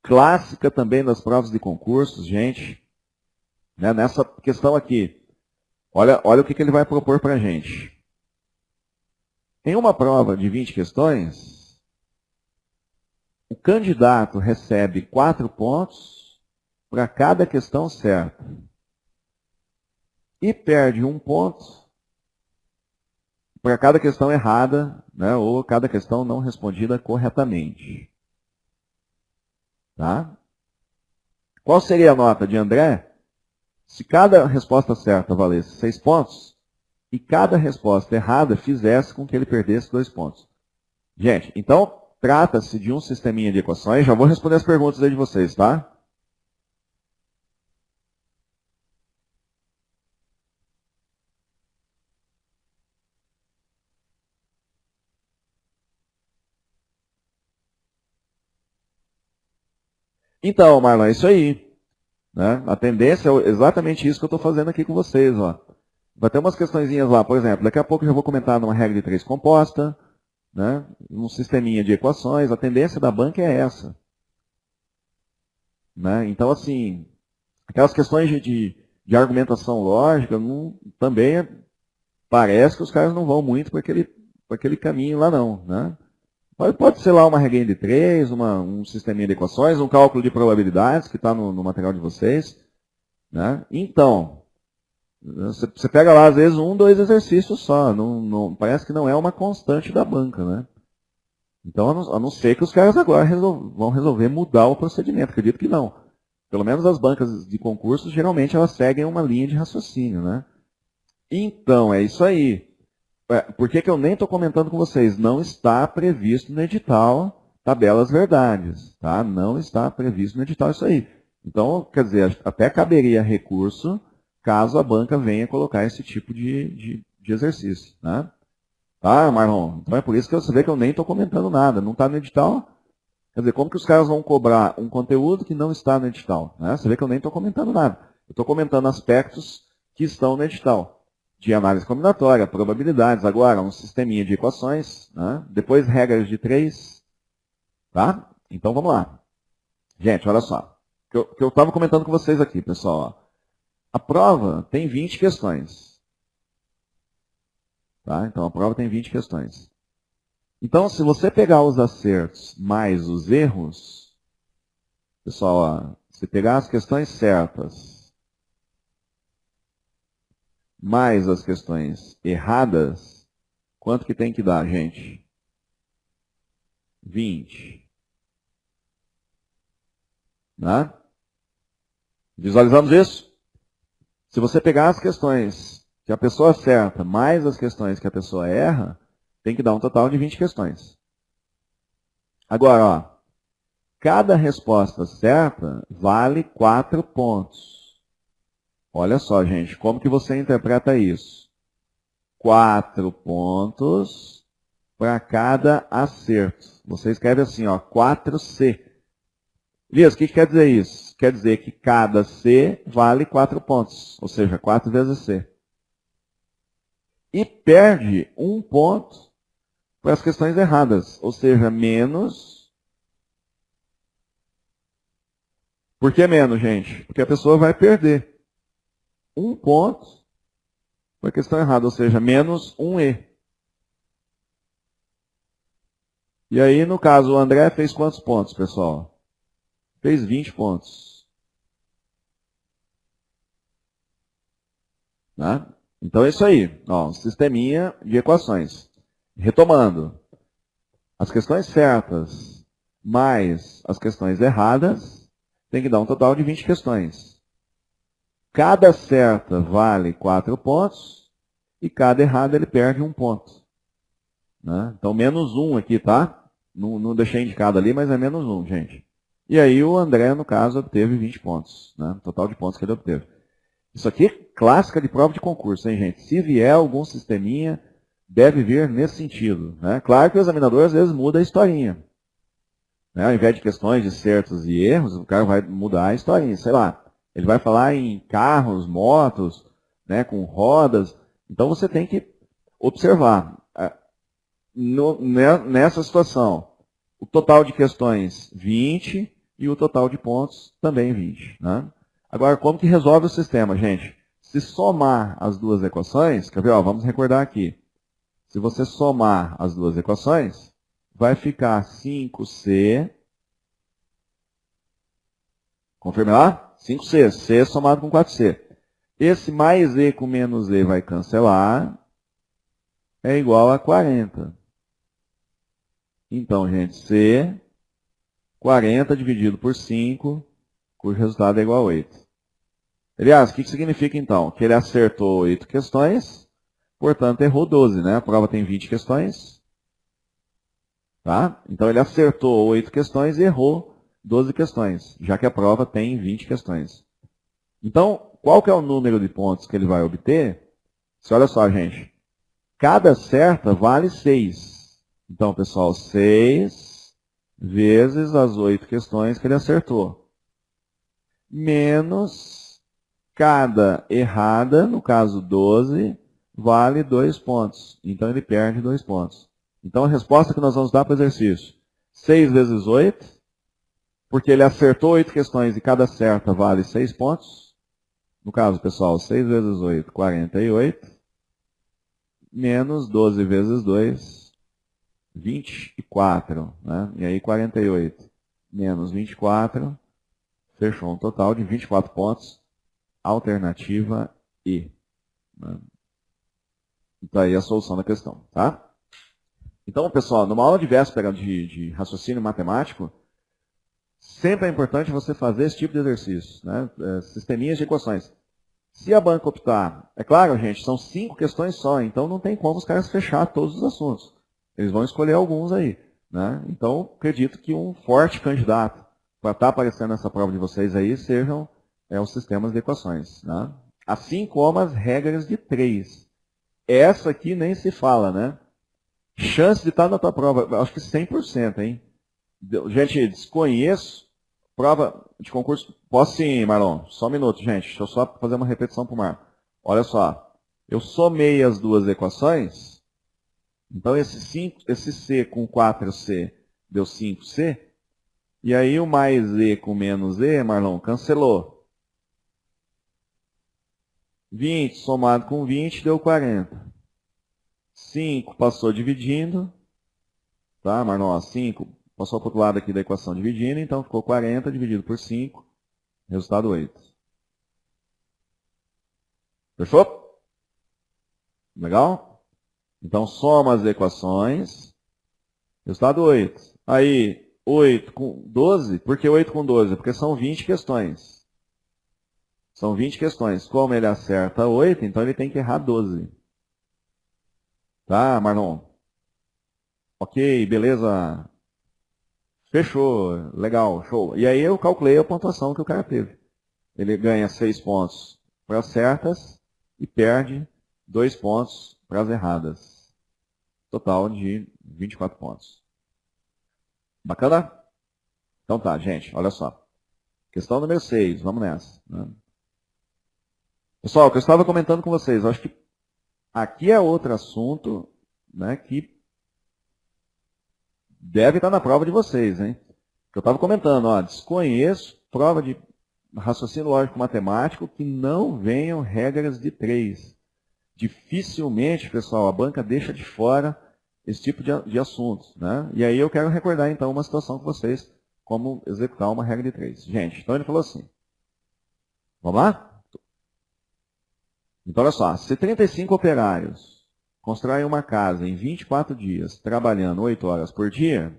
Clássica também das provas de concursos, gente. Né, nessa questão aqui. Olha o que ele vai propor para a gente. Em uma prova de 20 questões, o candidato recebe 4 pontos para cada questão certa. E perde 1 ponto para cada questão errada, né, ou cada questão não respondida corretamente. Tá? Qual seria a nota de André se cada resposta certa valesse 6 pontos e cada resposta errada fizesse com que ele perdesse 2 pontos? Gente, então trata-se de um sisteminha de equações. Já vou responder as perguntas aí de vocês, tá? Então, Marlon, é isso aí. Né? A tendência é exatamente isso que eu estou fazendo aqui com vocês. Ó. Vai ter umas questõezinhas lá, por exemplo, daqui a pouco eu já vou comentar numa regra de 3 composta, né? Um sisteminha de equações. A tendência da banca é essa. Né? Então, assim, aquelas questões de argumentação lógica, também parece que os caras não vão muito para aquele caminho lá não. Né? Pode ser lá uma regrinha de 3, um sisteminha de equações, um cálculo de probabilidades que está no material de vocês. Né? Então, você pega lá, às vezes, 1, 2 exercícios só. Parece que não é uma constante da banca. Né? Então, a não ser que os caras agora vão resolver mudar o procedimento. Acredito que não. Pelo menos as bancas de concursos, geralmente, elas seguem uma linha de raciocínio. Né? Então, é isso aí. Por que eu nem estou comentando com vocês? Não está previsto no edital tabelas verdades. Tá? Não está previsto no edital isso aí. Então, quer dizer, até caberia recurso caso a banca venha colocar esse tipo de exercício. Né? Tá, Marlon? Então é por isso que você vê que eu nem estou comentando nada. Não está no edital. Quer dizer, como que os caras vão cobrar um conteúdo que não está no edital? Né? Você vê que eu nem estou comentando nada. Eu estou comentando aspectos que estão no edital. De análise combinatória, probabilidades, agora um sisteminha de equações, né? Depois regras de 3. Tá? Então vamos lá. Gente, olha só. O que eu estava comentando com vocês aqui, pessoal. Ó. A prova tem 20 questões. Tá? Então a prova tem 20 questões. Então, se você pegar os acertos mais os erros, pessoal, ó, se pegar as questões certas mais as questões erradas, quanto que tem que dar, gente? 20. Né? Visualizamos isso? Se você pegar as questões que a pessoa acerta mais as questões que a pessoa erra, tem que dar um total de 20 questões. Agora, ó, cada resposta certa vale 4 pontos. Olha só, gente, como que você interpreta isso? 4 pontos para cada acerto. Você escreve assim, ó, 4C. Elias, o que quer dizer isso? Quer dizer que cada C vale 4 pontos, ou seja, 4 vezes C. E perde 1 ponto para as questões erradas, ou seja, menos. Por que menos, gente? Porque a pessoa vai perder 1 ponto para a questão errada, ou seja, menos 1E. E aí, no caso, o André fez quantos pontos, pessoal? Fez 20 pontos. Né? Então é isso aí. Ó, um sisteminha de equações. Retomando. As questões certas mais as questões erradas tem que dar um total de 20 questões. Cada certa vale 4 pontos e cada errada ele perde 1 ponto. Né? Então menos 1 aqui, tá? Não deixei indicado ali, mas é menos 1, gente. E aí o André, no caso, obteve 20 pontos. Né? O total de pontos que ele obteve. Isso aqui é clássica de prova de concurso, hein, gente? Se vier algum sisteminha, deve vir nesse sentido. Né? Claro que o examinador, às vezes, muda a historinha. Né? Ao invés de questões de certos e erros, o cara vai mudar a historinha. Sei lá, ele vai falar em carros, motos, né, com rodas. Então, você tem que observar. Nessa situação, o total de questões 20 e o total de pontos também 20. Né? Agora, como que resolve o sistema, gente? Se somar as duas equações, quer ver? Ó, vamos recordar aqui. Se você somar as duas equações, vai ficar 5C. Confirme lá? 5C. C somado com 4C. Esse mais E com menos E vai cancelar. É igual a 40. Então, gente, C, 40 dividido por 5, cujo resultado é igual a 8. Aliás, o que significa então? Que ele acertou 8 questões, portanto errou 12, né? A prova tem 20 questões. Tá? Então ele acertou 8 questões e errou 12 questões, já que a prova tem 20 questões. Então, qual que é o número de pontos que ele vai obter? Olha só, gente. Cada certa vale 6. Então, pessoal, 6 vezes as 8 questões que ele acertou. Menos cada errada, no caso 12, vale 2 pontos. Então, ele perde 2 pontos. Então, a resposta que nós vamos dar para o exercício. 6 vezes 8, porque ele acertou 8 questões e cada certa vale 6 pontos. No caso, pessoal, 6 vezes 8, 48. Menos 12 vezes 2, 24, né? E aí 48 menos 24, fechou um total de 24 pontos, alternativa E. Né? Então aí a solução da questão, tá? Então, pessoal, numa aula de véspera de raciocínio matemático, sempre é importante você fazer esse tipo de exercício, né? Sisteminhas de equações. Se a banca optar, é claro, gente, são 5 questões só, então não tem como os caras fechar todos os assuntos. Eles vão escolher alguns aí. Né? Então, acredito que um forte candidato para estar aparecendo nessa prova de vocês aí sejam os sistemas de equações, né? Assim como as regras de 3. Essa aqui nem se fala, né? Chance de estar na tua prova, acho que 100%, hein? Gente, desconheço prova de concurso. Posso sim, Marlon? Só um minuto, gente. Deixa eu só fazer uma repetição para o Mar. Olha só. Eu somei as duas equações. Então, esse C com 4C deu 5C. E aí, o mais E com menos E, Marlon, cancelou. 20 somado com 20 deu 40. 5 passou dividindo. Tá, Marlon? 5 passou para o outro lado aqui da equação dividindo. Então, ficou 40 dividido por 5. Resultado 8. Fechou? Legal? Então, soma as equações. Resultado 8. Aí, 8 com 12. Por que 8 com 12? Porque são 20 questões. São 20 questões. Como ele acerta 8, então ele tem que errar 12. Tá, Marlon? Ok, beleza. Fechou. Legal, show. E aí eu calculei a pontuação que o cara teve. Ele ganha 6 pontos para as certas e perde 2 pontos para as erradas. Total de 24 pontos. Bacana? Então tá, gente, olha só. Questão número 6, vamos nessa. Né? Pessoal, o que eu estava comentando com vocês, eu acho que aqui é outro assunto, né, que deve estar na prova de vocês, hein? Que eu estava comentando, ó, desconheço prova de raciocínio lógico matemático que não venham regras de 3. Dificilmente, pessoal, a banca deixa de fora esse tipo de assuntos, né? E aí eu quero recordar, então, uma situação com vocês, como executar uma regra de 3. Gente, então ele falou assim, vamos lá? Então, olha só, se 35 operários constroem uma casa em 24 dias, trabalhando 8 horas por dia,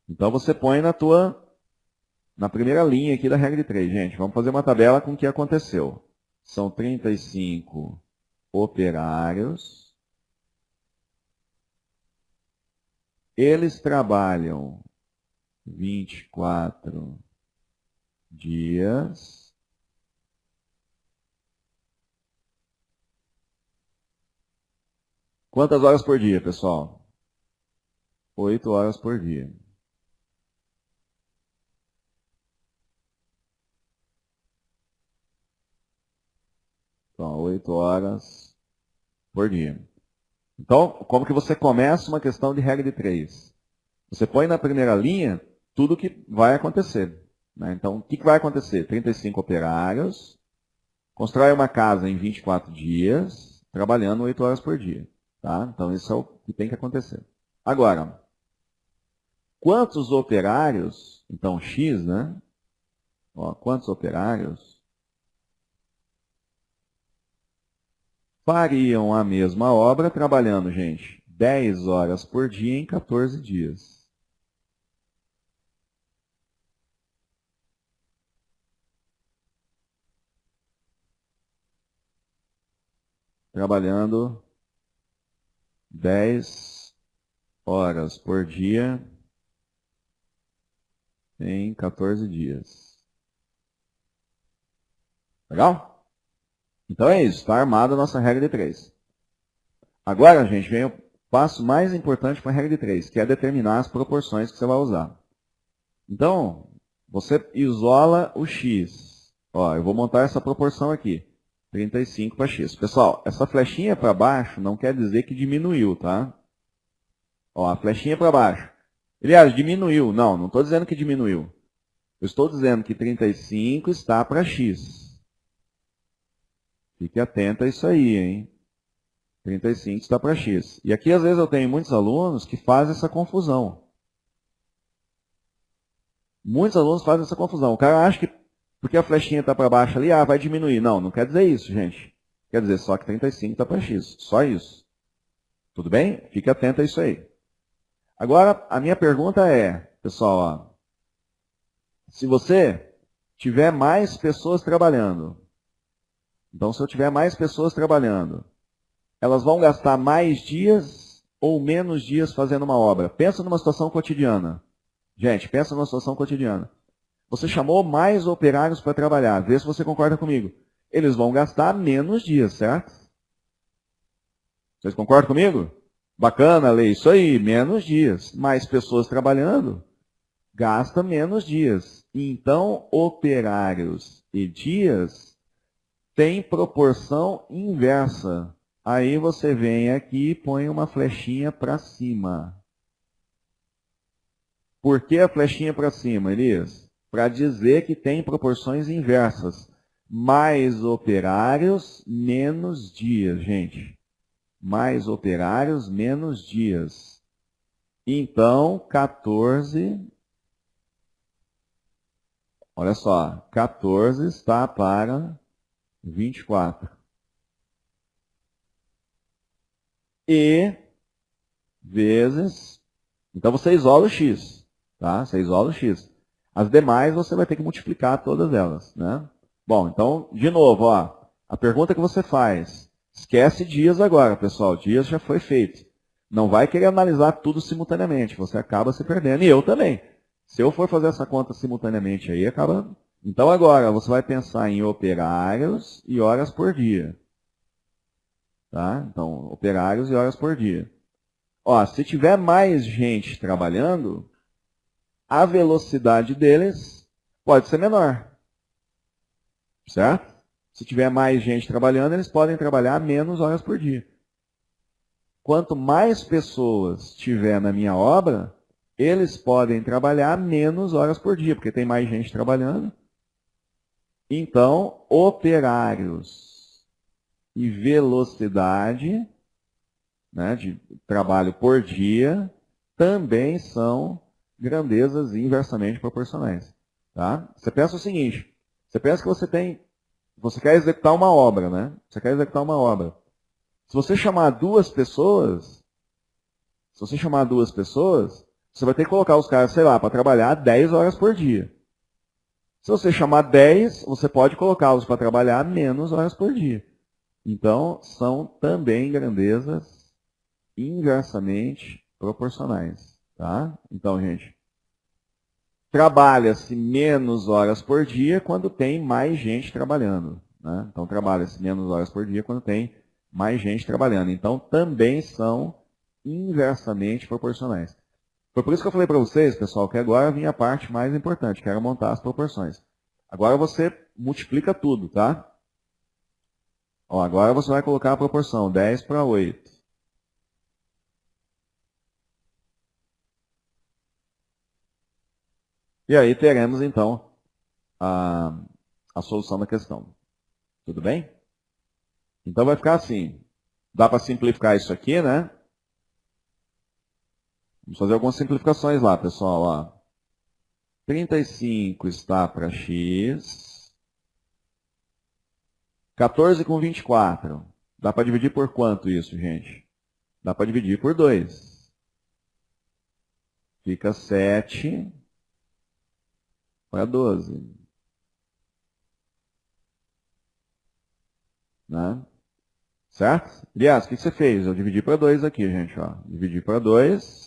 então você põe na primeira linha aqui da regra de 3, gente. Vamos fazer uma tabela com o que aconteceu. São 35 operários. Eles trabalham 24 dias. Quantas horas por dia, pessoal? 8 horas por dia. Então, 8 horas por dia. Então, como que você começa uma questão de regra de 3? Você põe na primeira linha tudo o que vai acontecer. Né? Então, o que vai acontecer? 35 operários, constrói uma casa em 24 dias, trabalhando 8 horas por dia. Tá? Então, isso é o que tem que acontecer. Agora, quantos operários, então X, né? Ó, quantos operários fariam a mesma obra trabalhando, gente, 10 horas por dia em 14 dias? Trabalhando 10 horas por dia em 14 dias. Legal? Então é isso, está armada a nossa regra de 3. Agora, gente, vem o passo mais importante para a regra de 3, que é determinar as proporções que você vai usar. Então, você isola o x. Ó, eu vou montar essa proporção aqui. 35 para x. Pessoal, essa flechinha para baixo não quer dizer que diminuiu, tá? Ó, a flechinha para baixo. Aliás, diminuiu. Não, não estou dizendo que diminuiu. Eu estou dizendo que 35 está para x. Fique atento a isso aí, hein? 35 está para x. E aqui, às vezes, eu tenho muitos alunos que fazem essa confusão. Muitos alunos fazem essa confusão. O cara acha que porque a flechinha está para baixo ali, vai diminuir. Não, não quer dizer isso, gente. Quer dizer só que 35 está para x. Só isso. Tudo bem? Fique atento a isso aí. Agora, a minha pergunta é, pessoal, ó, se você tiver mais pessoas trabalhando, então se eu tiver mais pessoas trabalhando, elas vão gastar mais dias ou menos dias fazendo uma obra? Pensa numa situação cotidiana. Gente, pensa numa situação cotidiana. Você chamou mais operários para trabalhar. Vê se você concorda comigo. Eles vão gastar menos dias, certo? Vocês concordam comigo? Bacana, Lei. Isso aí, menos dias. Mais pessoas trabalhando, gasta menos dias. Então, operários e dias têm proporção inversa. Aí você vem aqui e põe uma flechinha para cima. Por que a flechinha para cima, Elias? Para dizer que tem proporções inversas. Mais operários, menos dias, gente. Mais operários, menos dias. Então, 14... Olha só, 14 está para 24. E vezes... Então você isola o x. Tá? Você isola o x. As demais você vai ter que multiplicar todas elas. Né? Bom, então, de novo, ó, a pergunta que você faz. Esquece dias agora, pessoal. Dias já foi feito. Não vai querer analisar tudo simultaneamente. Você acaba se perdendo. E eu também. Se eu for fazer essa conta simultaneamente aí, acaba... Então agora, você vai pensar em operários e horas por dia. Tá? Então, operários e horas por dia. Ó, se tiver mais gente trabalhando, a velocidade deles pode ser menor. Certo? Se tiver mais gente trabalhando, eles podem trabalhar menos horas por dia. Quanto mais pessoas tiver na minha obra, eles podem trabalhar menos horas por dia, porque tem mais gente trabalhando. Então, operários e velocidade, né, de trabalho por dia também são grandezas inversamente proporcionais. Tá? Você pensa o seguinte, você pensa que você quer executar uma obra, né? Você quer executar uma obra. Se você chamar duas pessoas, você vai ter que colocar os caras, sei lá, para trabalhar 10 horas por dia. Se você chamar 10, você pode colocá-los para trabalhar menos horas por dia. Então, são também grandezas inversamente proporcionais. Tá? Então, gente, trabalha-se menos horas por dia quando tem mais gente trabalhando. Né? Então, trabalha-se menos horas por dia quando tem mais gente trabalhando. Então, também são inversamente proporcionais. Foi por isso que eu falei para vocês, pessoal, que agora vinha a parte mais importante, que era montar as proporções. Agora você multiplica tudo, tá? Ó, agora você vai colocar a proporção 10 para 8. E aí teremos, então, a solução da questão. Tudo bem? Então vai ficar assim. Dá para simplificar isso aqui, né? Vamos fazer algumas simplificações lá, pessoal. Ó. 35 está para x. 14 com 24. Dá para dividir por quanto isso, gente? Dá para dividir por 2. Fica 7 para 12. Né? Certo? Aliás, o que você fez? Eu dividi para 2 aqui, gente. Ó. Dividi para 2.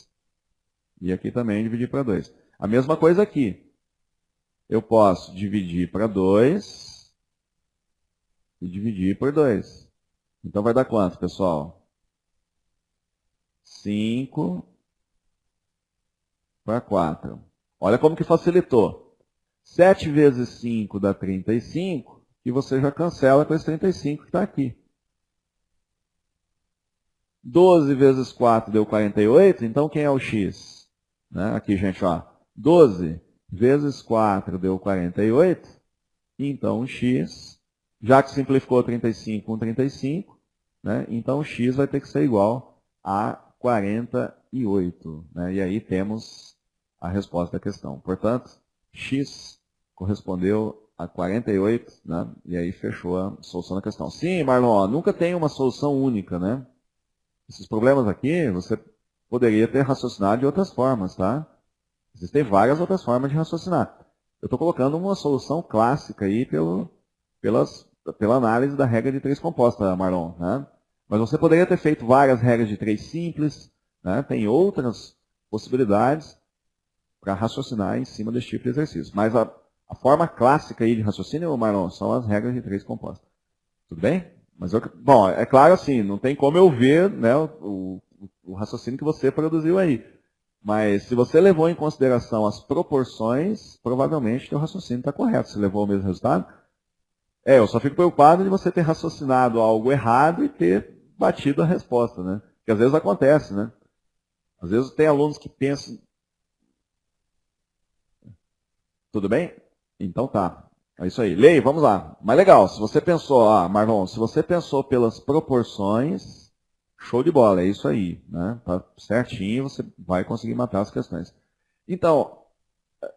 E aqui também dividir para 2. A mesma coisa aqui. Eu posso dividir para 2 e dividir por 2. Então vai dar quanto, pessoal? 5 para 4. Olha como que facilitou. 7 vezes 5 dá 35, e você já cancela com esse 35 que está aqui. 12 vezes 4 deu 48, então quem é o x? Né? Aqui, gente, ó. 12 vezes 4 deu 48, então o x, já que simplificou 35 com 35, né? Então o x vai ter que ser igual a 48. Né? E aí temos a resposta da questão. Portanto, x correspondeu a 48, né? E aí fechou a solução da questão. Sim, Marlon, nunca tem uma solução única, né? Esses problemas aqui, você poderia ter raciocinado de outras formas, tá? Existem várias outras formas de raciocinar. Eu estou colocando uma solução clássica aí pela análise da regra de 3 composta, Marlon, né? Mas você poderia ter feito várias regras de 3 simples, né? Tem outras possibilidades. para raciocinar em cima desse tipo de exercício. Mas a forma clássica aí de raciocínio, Marlon, são as regras de três compostas. Tudo bem? Mas bom, é claro assim, não tem como eu ver, né, o raciocínio que você produziu aí. Mas se você levou em consideração as proporções, provavelmente o seu raciocínio está correto. Você levou o mesmo resultado? Eu só fico preocupado de você ter raciocinado algo errado e ter batido a resposta, né? Porque às vezes acontece, né? Às vezes tem alunos que pensam... Tudo bem? Então tá. É isso aí. Lei, vamos lá. Mas legal, se você pensou, Marlon, se você pensou pelas proporções, show de bola, é isso aí, né? Tá certinho, você vai conseguir matar as questões. Então,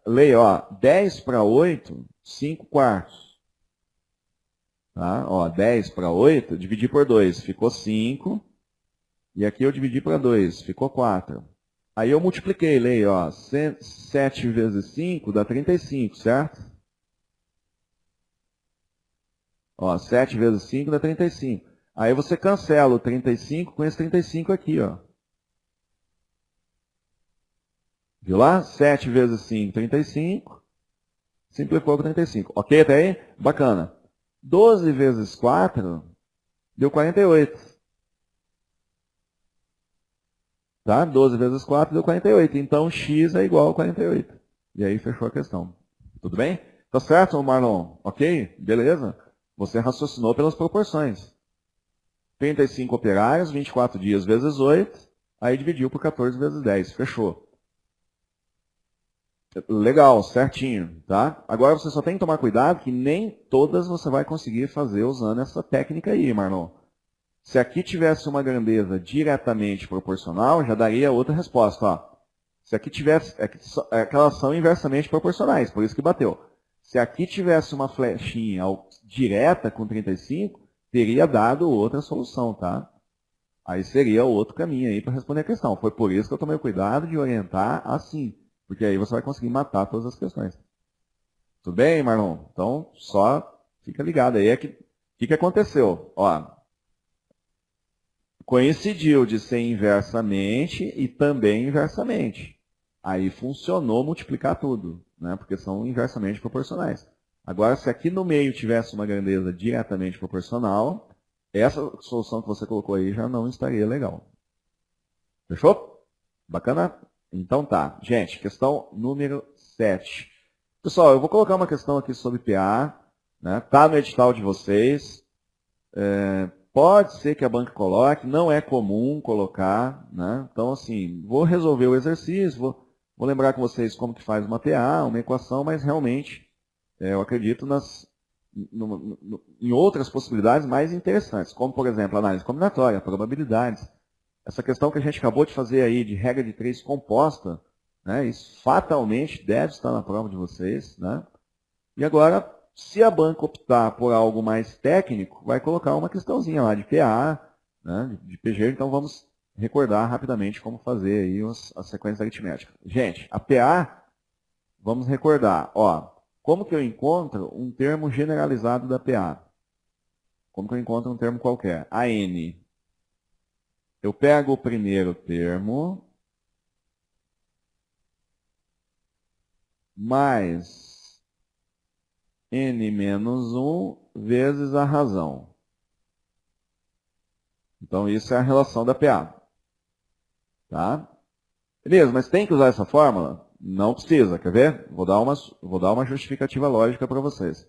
Lei, 10 para 8, 5 quartos. Tá? 10 para 8, dividi por 2, ficou 5. E aqui eu dividi para 2, ficou 4. Aí eu multipliquei, Lei, 7 vezes 5 dá 35, certo? 7 vezes 5 dá 35. Aí você cancela o 35 com esse 35 aqui, ó. Viu lá? 7 vezes 5, 35. Simplificou com 35. Ok até aí? Bacana. 12 vezes 4 deu 48. Tá? 12 vezes 4 deu 48. Então x é igual a 48. E aí fechou a questão. Tudo bem? Tá certo, Marlon? Ok? Beleza? Você raciocinou pelas proporções. 35 operários, 24 dias vezes 8, aí dividiu por 14 vezes 10. Fechou. Legal, certinho, tá? Agora você só tem que tomar cuidado que nem todas você vai conseguir fazer usando essa técnica aí, Marlon. Se aqui tivesse uma grandeza diretamente proporcional, já daria outra resposta, ó. Se aqui tivesse, é que elas são inversamente proporcionais, por isso que bateu. Se aqui tivesse uma flechinha direta com 35, teria dado outra solução, tá? Aí seria outro caminho aí para responder a questão. Foi por isso que eu tomei o cuidado de orientar assim, porque aí você vai conseguir matar todas as questões. Tudo bem, Marlon? Então, só fica ligado aí. O que aconteceu? Coincidiu de ser inversamente e também inversamente. Aí funcionou multiplicar tudo, né? Porque são inversamente proporcionais. Agora, se aqui no meio tivesse uma grandeza diretamente proporcional, essa solução que você colocou aí já não estaria legal. Fechou? Bacana? Então tá. Gente, questão número 7. Pessoal, eu vou colocar uma questão aqui sobre PA. Né? Tá no edital de vocês. Pode ser que a banca coloque, não é comum colocar, né? Então, assim, vou resolver o exercício, vou lembrar com vocês como que faz uma PA, uma equação, mas realmente eu acredito em outras possibilidades mais interessantes, como, por exemplo, análise combinatória, probabilidades. Essa questão que a gente acabou de fazer aí de regra de 3 composta, né? Isso fatalmente deve estar na prova de vocês, né? E agora, se a banca optar por algo mais técnico, vai colocar uma questãozinha lá de PA, né, de PG, então vamos recordar rapidamente como fazer aí as sequências aritméticas. Gente, a PA, vamos recordar, como que eu encontro um termo generalizado da PA? Como que eu encontro um termo qualquer? A N. Eu pego o primeiro termo, mais N menos 1 vezes a razão. Então, isso é a relação da PA. Tá? Beleza, mas tem que usar essa fórmula? Não precisa, quer ver? Vou dar uma justificativa lógica para vocês.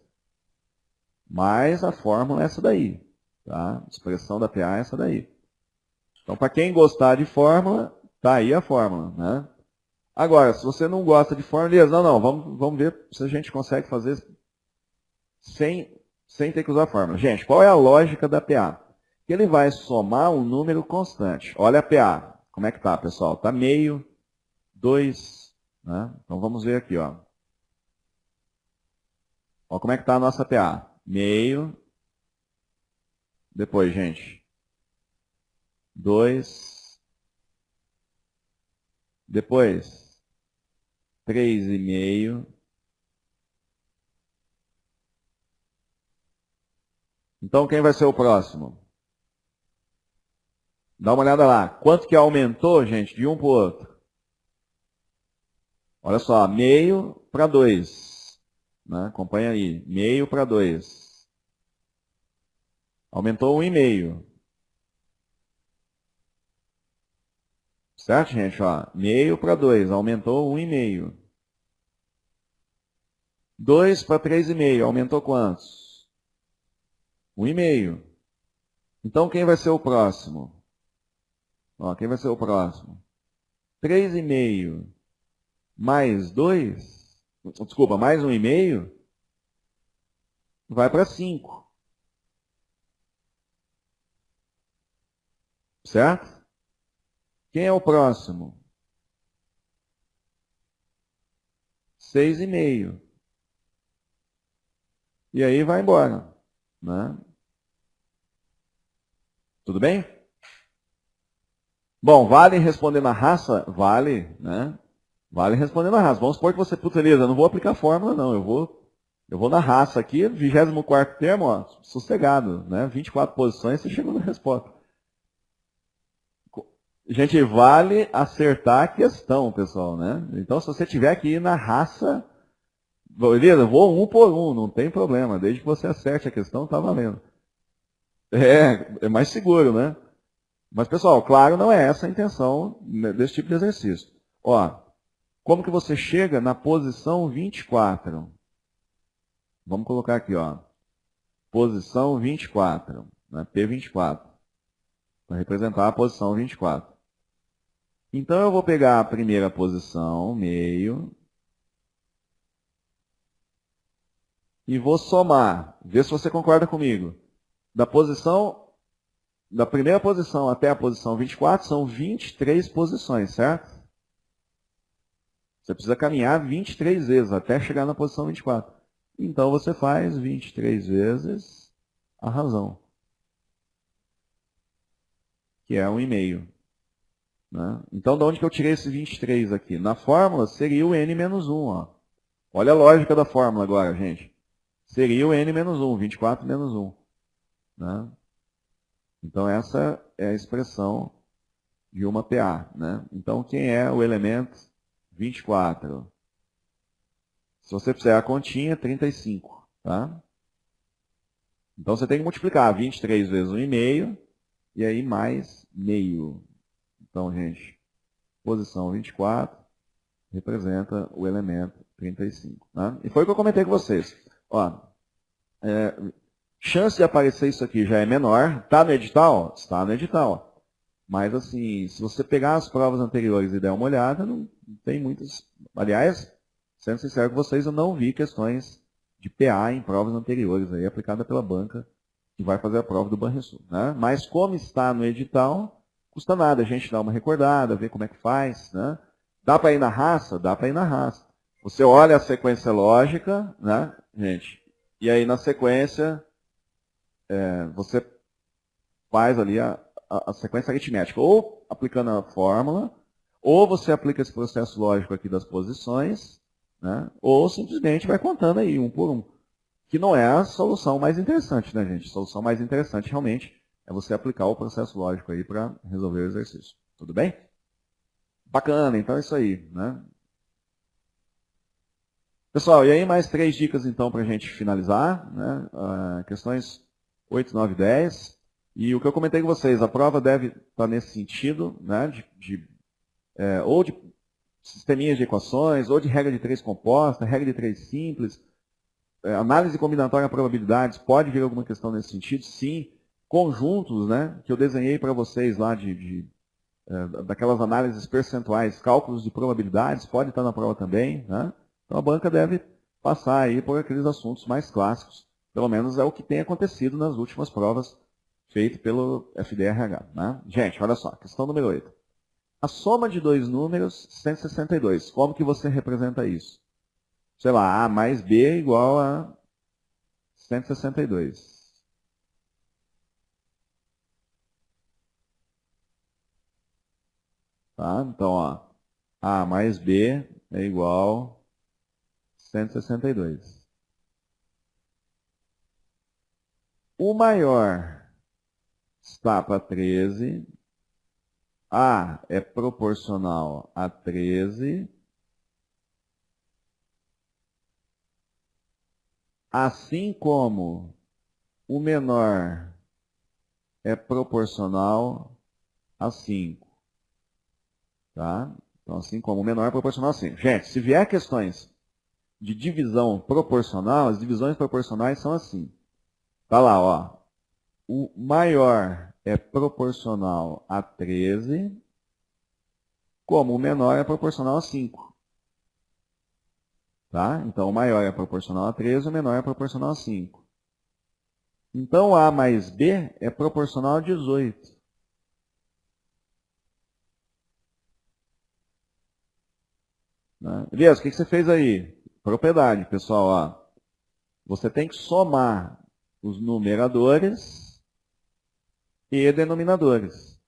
Mas a fórmula é essa daí. Tá? A expressão da PA é essa daí. Então, para quem gostar de fórmula, tá aí a fórmula. Né? Agora, se você não gosta de fórmula, beleza, não, vamos ver se a gente consegue fazer sem ter que usar a fórmula. Gente, qual é a lógica da PA? Ele vai somar um número constante. Olha a PA. Como é que tá, pessoal? Tá meio, 2. Né? Então vamos ver aqui. Ó como é que tá a nossa PA. Meio. Depois, gente. 2. Depois. 3,5. Então quem vai ser o próximo? Dá uma olhada lá. Quanto que aumentou, gente, de um para o outro? Olha só, meio para 2. Né? Acompanha aí. Meio para 2. Aumentou 1,5. Certo, gente? Ó, meio para 2. Aumentou 1,5. 2 para 3,5. Aumentou quantos? 1,5. Então, quem vai ser o próximo? Ó, quem vai ser o próximo? 3,5 mais 2, desculpa, mais 1,5, vai para 5. Certo? Quem é o próximo? 6,5. E aí vai embora. Né? Tudo bem? Bom, vale responder na raça? Vale, né? Vale responder na raça. Vamos supor que você, putz, Elisa, eu não vou aplicar fórmula, não. Eu vou na raça aqui, 24º termo, ó, sossegado, né? 24 posições, você chegou na resposta. Gente, vale acertar a questão, pessoal, né? Então, se você tiver que ir na raça, beleza, vou um por um, não tem problema. Desde que você acerte a questão, tá valendo. É mais seguro, né? Mas, pessoal, claro, não é essa a intenção desse tipo de exercício. Ó, como que você chega na posição 24? Vamos colocar aqui, ó. Posição 24, né? P24, para representar a posição 24. Então, eu vou pegar a primeira posição, meio, e vou somar. Vê se você concorda comigo. Da primeira posição até a posição 24, são 23 posições, certo? Você precisa caminhar 23 vezes até chegar na posição 24. Então, você faz 23 vezes a razão, que é 1,5. Né? Então, de onde que eu tirei esse 23 aqui? Na fórmula, seria o n menos 1. Ó. Olha a lógica da fórmula agora, gente. Seria o n menos 1, 24 menos 1. Né? Então, essa é a expressão de uma PA. Né? Então, quem é o elemento 24? Se você fizer a continha, 35. Tá? Então, você tem que multiplicar 23 vezes 1,5 e aí mais meio. Então, gente, posição 24 representa o elemento 35. Né? E foi o que eu comentei com vocês. Ó, chance de aparecer isso aqui já é menor. Está no edital? Está no edital. Mas, assim, se você pegar as provas anteriores e der uma olhada, não tem muitas. Aliás, sendo sincero com vocês, eu não vi questões de PA em provas anteriores, aí, aplicada pela banca que vai fazer a prova do Banrisul. Né? Mas, como está no edital, custa nada a gente dar uma recordada, ver como é que faz. Né? Dá para ir na raça? Dá para ir na raça. Você olha a sequência lógica, né, gente? E aí, na sequência, você faz ali a sequência aritmética, ou aplicando a fórmula, ou você aplica esse processo lógico aqui das posições, né? Ou simplesmente vai contando aí, um por um. Que não é a solução mais interessante, né, gente? A solução mais interessante, realmente, é você aplicar o processo lógico aí para resolver o exercício. Tudo bem? Bacana, então é isso aí, né? Pessoal, e aí mais 3 dicas então para a gente finalizar, né? Questões 8, 9 e 10. E o que eu comentei com vocês, a prova deve estar nesse sentido, né? Ou de sisteminhas de equações, ou de regra de 3 composta, regra de 3 simples. Análise combinatória de probabilidades, pode vir alguma questão nesse sentido? Sim. Conjuntos, né? Que eu desenhei para vocês lá daquelas análises percentuais, cálculos de probabilidades, pode estar na prova também, né? Então a banca deve passar aí por aqueles assuntos mais clássicos. Pelo menos é o que tem acontecido nas últimas provas feitas pelo FDRH. Né? Gente, olha só, questão número 8. A soma de dois números, 162. Como que você representa isso? Sei lá, A mais B é igual a 162. Tá? Então, ó, A mais B é igual a 162. O maior está para 13. A é proporcional a 13 assim como o menor é proporcional a 5. Tá? Então, assim como o menor é proporcional a 5. Gente, se vier questões de divisão proporcional, as divisões proporcionais são assim. Tá lá, ó. O maior é proporcional a 13, como o menor é proporcional a 5. Tá? Então, o maior é proporcional a 13, o menor é proporcional a 5. Então, A mais B é proporcional a 18. Né? Beleza, o que você fez aí? Propriedade, pessoal. Ó. Você tem que somar os numeradores e denominadores.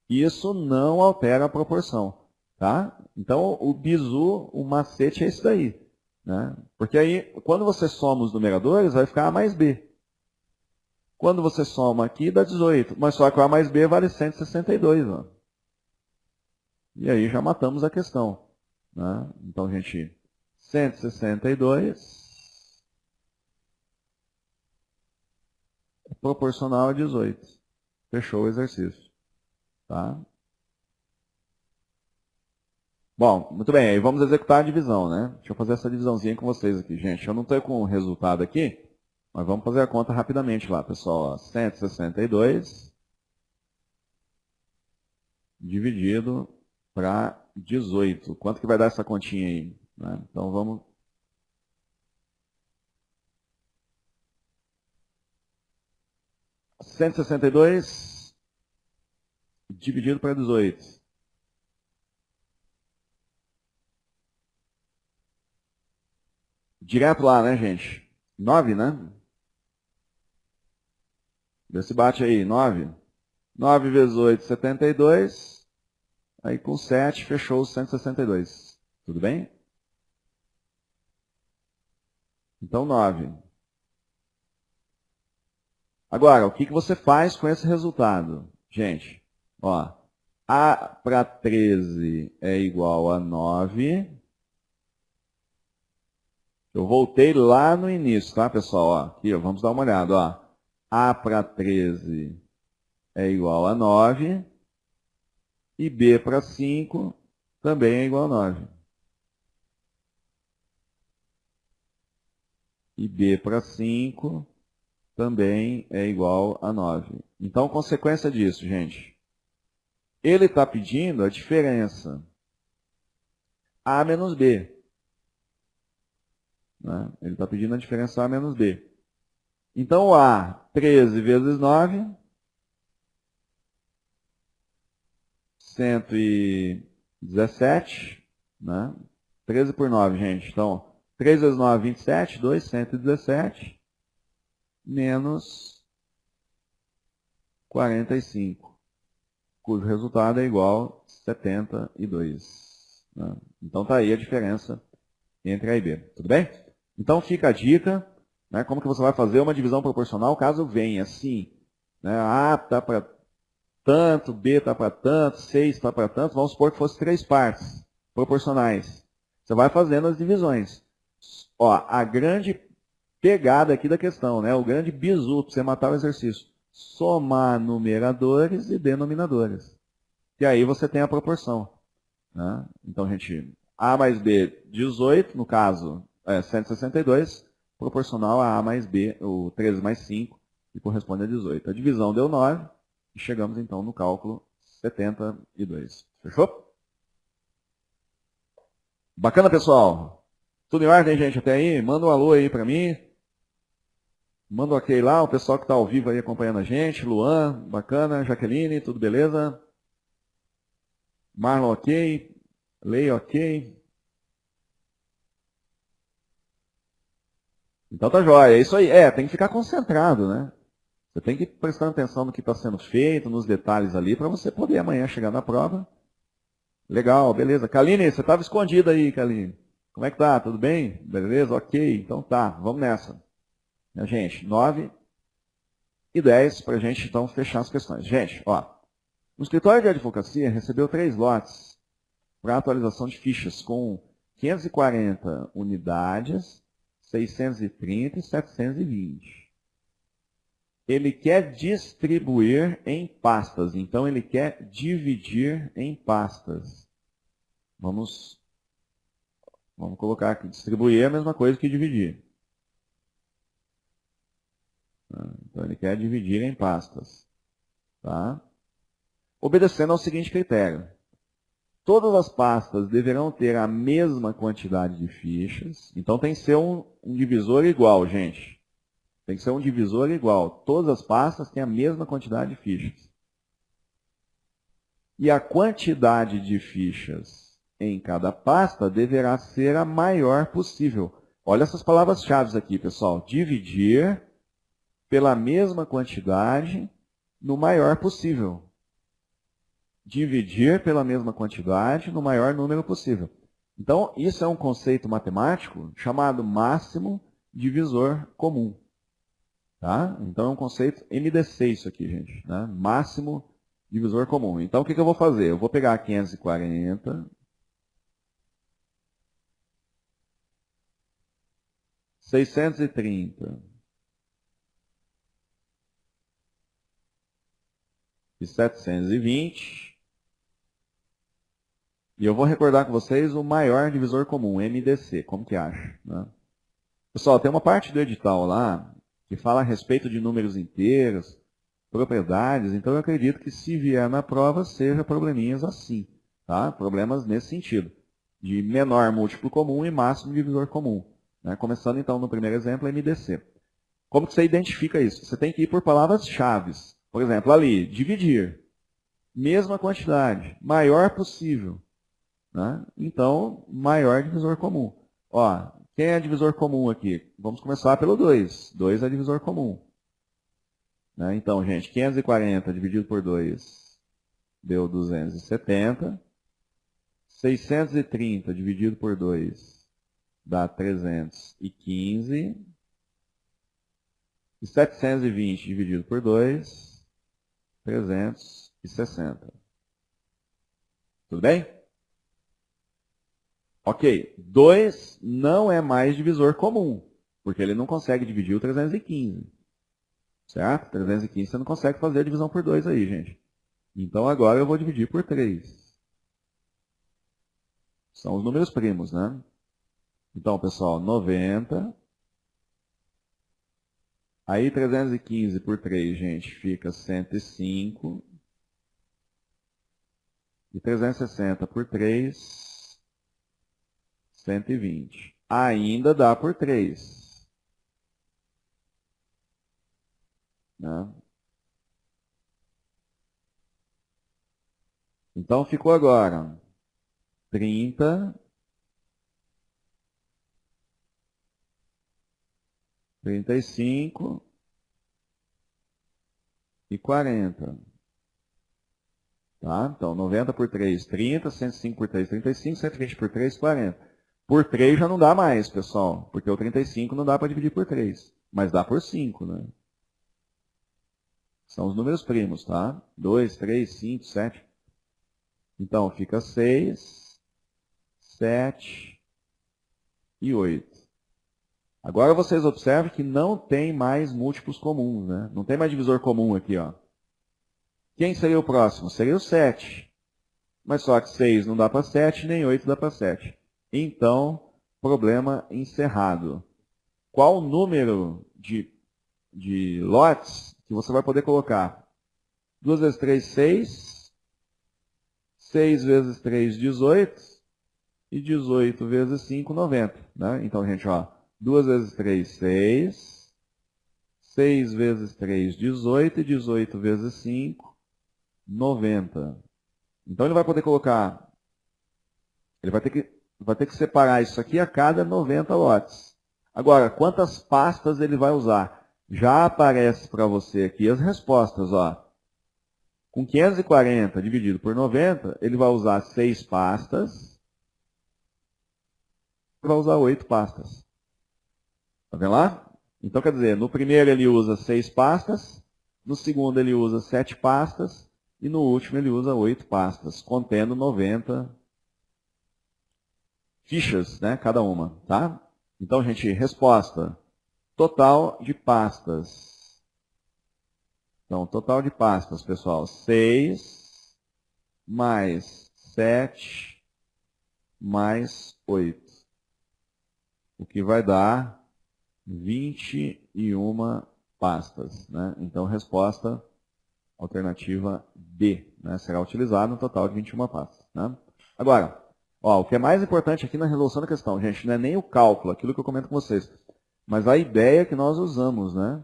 Isso não altera a proporção. Tá? Então, o bizu, o macete é isso daí. Né? Porque aí, quando você soma os numeradores, vai ficar A mais B. Quando você soma aqui, dá 18. Mas só que o A mais B vale 162. Ó. E aí já matamos a questão. Né? Então, gente, 162 é proporcional a 18. Fechou o exercício. Tá? Bom, muito bem, aí vamos executar a divisão, né? Deixa eu fazer essa divisãozinha com vocês aqui, gente. Eu não estou com o resultado aqui, mas vamos fazer a conta rapidamente lá, pessoal. Ó, 162 dividido para 18. Quanto que vai dar essa continha aí? Né? Então vamos... $162 dividido para 18. Direto lá, né, gente? 9, né? Vê se bate aí, 9. 9 vezes 8, 72. Aí com 7, fechou os 162. Tudo bem? Então, 9. Agora, o que você faz com esse resultado? Gente, ó, A para 13 é igual a 9. Eu voltei lá no início, tá, pessoal? Ó, aqui, ó, vamos dar uma olhada. Ó. A para 13 é igual a 9. E B para 5 também é igual a 9. E B para 5 também é igual a 9. Então, consequência disso, gente. Ele está pedindo a diferença A menos B. Né? Ele está pedindo a diferença A menos B. Então, A, 13 vezes 9, 117. Né? 13 por 9, gente. Então, 3 vezes 9, 27. 2, 117. Menos 45. Cujo resultado é igual a 72. Né? Então, está aí a diferença entre A e B. Tudo bem? Então, fica a dica. Né, como que você vai fazer uma divisão proporcional caso venha assim. Né, A está para tanto, B está para tanto, C está para tanto. Vamos supor que fosse 3 partes proporcionais. Você vai fazendo as divisões. Ó, a grande pegada aqui da questão, né, o grande bizu para você matar o exercício. Somar numeradores e denominadores. E aí você tem a proporção. Né? Então, gente, A mais B, 18, no caso, 162, proporcional a A mais B, o 13 mais 5, que corresponde a 18. A divisão deu 9, e chegamos então no cálculo 72. Fechou? Bacana, pessoal? Tudo em ordem, gente, até aí? Manda um alô aí para mim. Manda um ok lá, o pessoal que está ao vivo aí acompanhando a gente. Luan, bacana. Jaqueline, tudo beleza? Marlon, ok. Lei, ok. Então tá jóia, é isso aí. Tem que ficar concentrado, né? Você tem que prestar atenção no que está sendo feito, nos detalhes ali, para você poder amanhã chegar na prova. Legal, beleza. Kaline, você estava escondida aí, Kaline. Como é que tá? Tudo bem? Beleza? Ok. Então tá, vamos nessa. Minha gente, 9 e 10 para a gente então fechar as questões. Gente, ó, o escritório de advocacia recebeu 3 lotes para atualização de fichas com 540 unidades, 630 e 720. Ele quer distribuir em pastas, então ele quer dividir em pastas. Vamos colocar aqui, distribuir é a mesma coisa que dividir. Então ele quer dividir em pastas. Tá? Obedecendo ao seguinte critério. Todas as pastas deverão ter a mesma quantidade de fichas. Então tem que ser um divisor igual, gente. Tem que ser um divisor igual. Todas as pastas têm a mesma quantidade de fichas. E a quantidade de fichas em cada pasta deverá ser a maior possível. Olha essas palavras-chave aqui, pessoal. Dividir pela mesma quantidade no maior possível. Dividir pela mesma quantidade no maior número possível. Então, isso é um conceito matemático chamado máximo divisor comum. Tá? Então, é um conceito MDC isso aqui, gente. Né? Máximo divisor comum. Então, o que eu vou fazer? Eu vou pegar 540, 630 e 720. E eu vou recordar com vocês o maior divisor comum, MDC. Como que acha? Né? Pessoal, tem uma parte do edital lá que fala a respeito de números inteiros, propriedades. Então, eu acredito que se vier na prova, seja probleminhas assim. Tá? Problemas nesse sentido. De menor múltiplo comum e máximo divisor comum. Né? Começando, então, no primeiro exemplo, MDC. Como que você identifica isso? Você tem que ir por palavras-chave. Por exemplo, ali, dividir. Mesma quantidade. Maior possível. Né? Então, maior divisor comum. Ó, quem é divisor comum aqui? Vamos começar pelo 2. 2 é divisor comum. Né? Então, gente, 540 dividido por 2 deu 270. 630 dividido por 2 dá 315. E 720 dividido por 2, 360. Tudo bem? Ok, 2 não é mais divisor comum, porque ele não consegue dividir o 315. Certo? 315 você não consegue fazer a divisão por 2 aí, gente. Então agora eu vou dividir por 3. São os números primos, né? Então, pessoal, 90. Aí 315 por 3, gente, fica 105. E 360 por 3, 120. Ainda dá por 3. Né? Então ficou agora 30, 35 e 40. Tá? Então, 90 por 3, 30, 105 por 3, 35, 120 por 3, 40. Por 3 já não dá mais, pessoal, porque o 35 não dá para dividir por 3, mas dá por 5, né? São os números primos, tá? 2, 3, 5, 7. Então, fica 6, 7 e 8. Agora vocês observam que não tem mais múltiplos comuns, né? Não tem mais divisor comum aqui, ó. Quem seria o próximo? Seria o 7. Mas só que 6 não dá para 7, nem 8 dá para 7. Então, problema encerrado. Qual o número de lotes que você vai poder colocar? 2 vezes 3, 6. 6 vezes 3, 18. E 18 vezes 5, 90. Né? Então, gente, ó, 2 vezes 3, 6. 6 vezes 3, 18. E 18 vezes 5, 90. Então ele vai poder colocar, ele vai ter que separar isso aqui a cada 90 lotes. Agora, quantas pastas ele vai usar? Já aparece para você aqui as respostas, ó. Com 540 dividido por 90, ele vai usar 6 pastas. Vai usar 8 pastas. Tá vendo lá? Então, quer dizer, no primeiro ele usa 6 pastas, no segundo ele usa 7 pastas, e no último ele usa 8 pastas, contendo 90 fichas, né, cada uma, tá? Então, gente, resposta. Total de pastas. Então, total de pastas, pessoal. 6 mais 7 mais 8. O que vai dar 21 pastas, né? Então, resposta alternativa B, né? Será utilizado um total de 21 pastas, né? Agora, ó, o que é mais importante aqui na resolução da questão, gente, não é nem o cálculo, aquilo que eu comento com vocês, mas a ideia que nós usamos, né?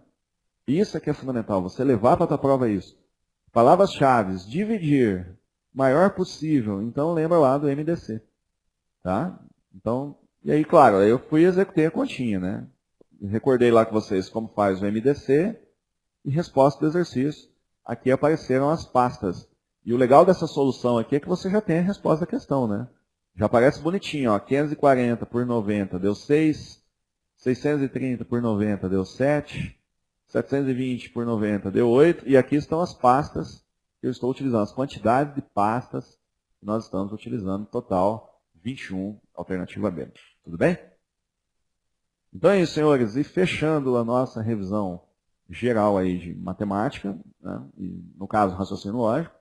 Isso é que é fundamental, você levar para a tua prova isso. Palavras-chave, dividir, maior possível, então lembra lá do MDC, tá? Então, e aí, claro, eu fui e executei a continha, né? Recordei lá com vocês como faz o MDC e resposta do exercício. Aqui apareceram as pastas. E o legal dessa solução aqui é que você já tem a resposta da questão, né? Já aparece bonitinho, ó, 540 por 90 deu 6, 630 por 90 deu 7, 720 por 90 deu 8, e aqui estão as pastas que eu estou utilizando, as quantidades de pastas que nós estamos utilizando, total 21, alternativa B. Tudo bem? Então é isso, senhores, e fechando a nossa revisão geral aí de matemática, né? E, no caso, raciocínio lógico.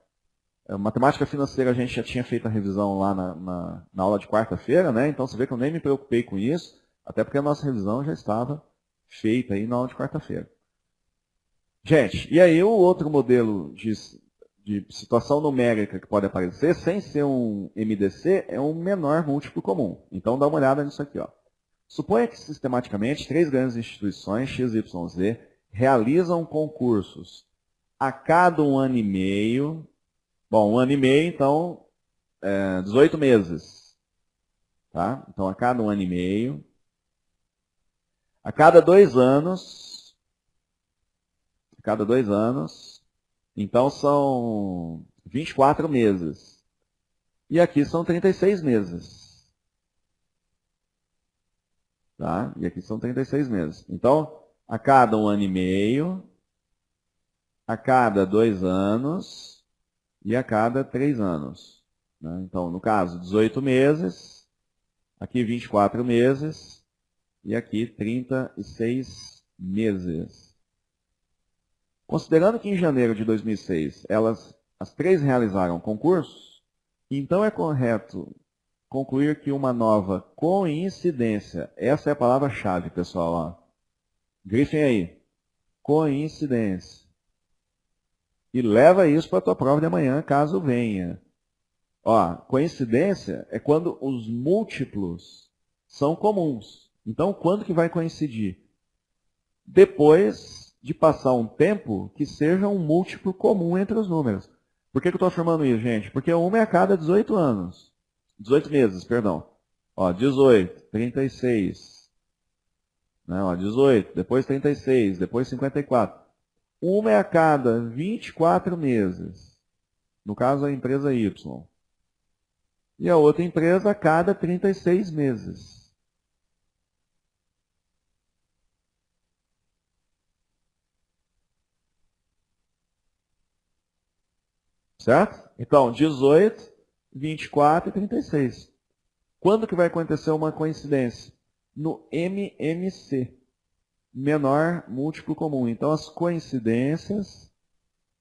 Matemática financeira a gente já tinha feito a revisão lá na aula de quarta-feira, né? Então você vê que eu nem me preocupei com isso, até porque a nossa revisão já estava feita aí na aula de quarta-feira. Gente, e aí o outro modelo de situação numérica que pode aparecer, sem ser um MDC, é um menor múltiplo comum. Então dá uma olhada nisso aqui, ó. Suponha que sistematicamente 3 grandes instituições, X, Y, Z, realizam concursos a cada 1 ano e meio. Bom, 1 ano e meio, então, 18 meses. Tá? Então, a cada 1 ano e meio. A cada 2 anos. A cada 2 anos. Então, são 24 meses. E aqui são 36 meses. Tá? E aqui são 36 meses. Então, a cada 1 ano e meio, a cada 2 anos e a cada 3 anos. Né? Então, no caso, 18 meses, aqui 24 meses e aqui 36 meses. Considerando que em janeiro de 2006 as 3 realizaram concursos, então é correto concluir que uma nova coincidência, essa é a palavra-chave, pessoal, ó. Grifem aí, coincidência. E leva isso para a tua prova de amanhã, caso venha. Ó, coincidência é quando os múltiplos são comuns. Então, quando que vai coincidir? Depois de passar um tempo que seja um múltiplo comum entre os números. Por que eu estou afirmando isso, gente? Porque uma é a cada 18 anos. 18 meses, perdão. Ó, 18, 36. Né? Ó, 18, depois 36, depois 54. Uma é a cada 24 meses. No caso, a empresa Y. E a outra empresa a cada 36 meses. Certo? Então, 18, 24 e 36. Quando que vai acontecer uma coincidência? No MMC. Menor múltiplo comum. Então, as coincidências,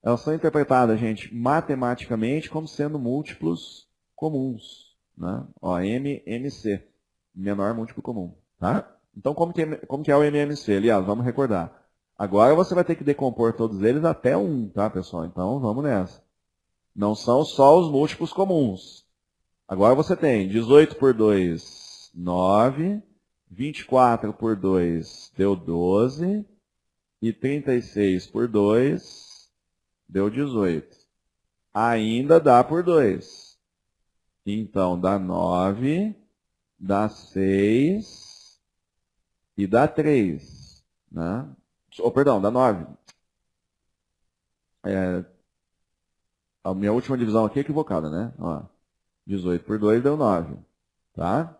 elas são interpretadas, gente, matematicamente como sendo múltiplos comuns. Né? Ó, MMC. Menor múltiplo comum. Tá? Então, como que é o MMC? Aliás, vamos recordar. Agora você vai ter que decompor todos eles até 1, tá, pessoal? Então, vamos nessa. Não são só os múltiplos comuns. Agora você tem 18 por 2, 9. 24 por 2 deu 12. E 36 por 2 deu 18. Ainda dá por 2. Então, dá 9, dá 6 e dá 3. Né? Oh, perdão, dá 9. A minha última divisão aqui é equivocada, né? Ó, 18 por 2 deu 9. Tá?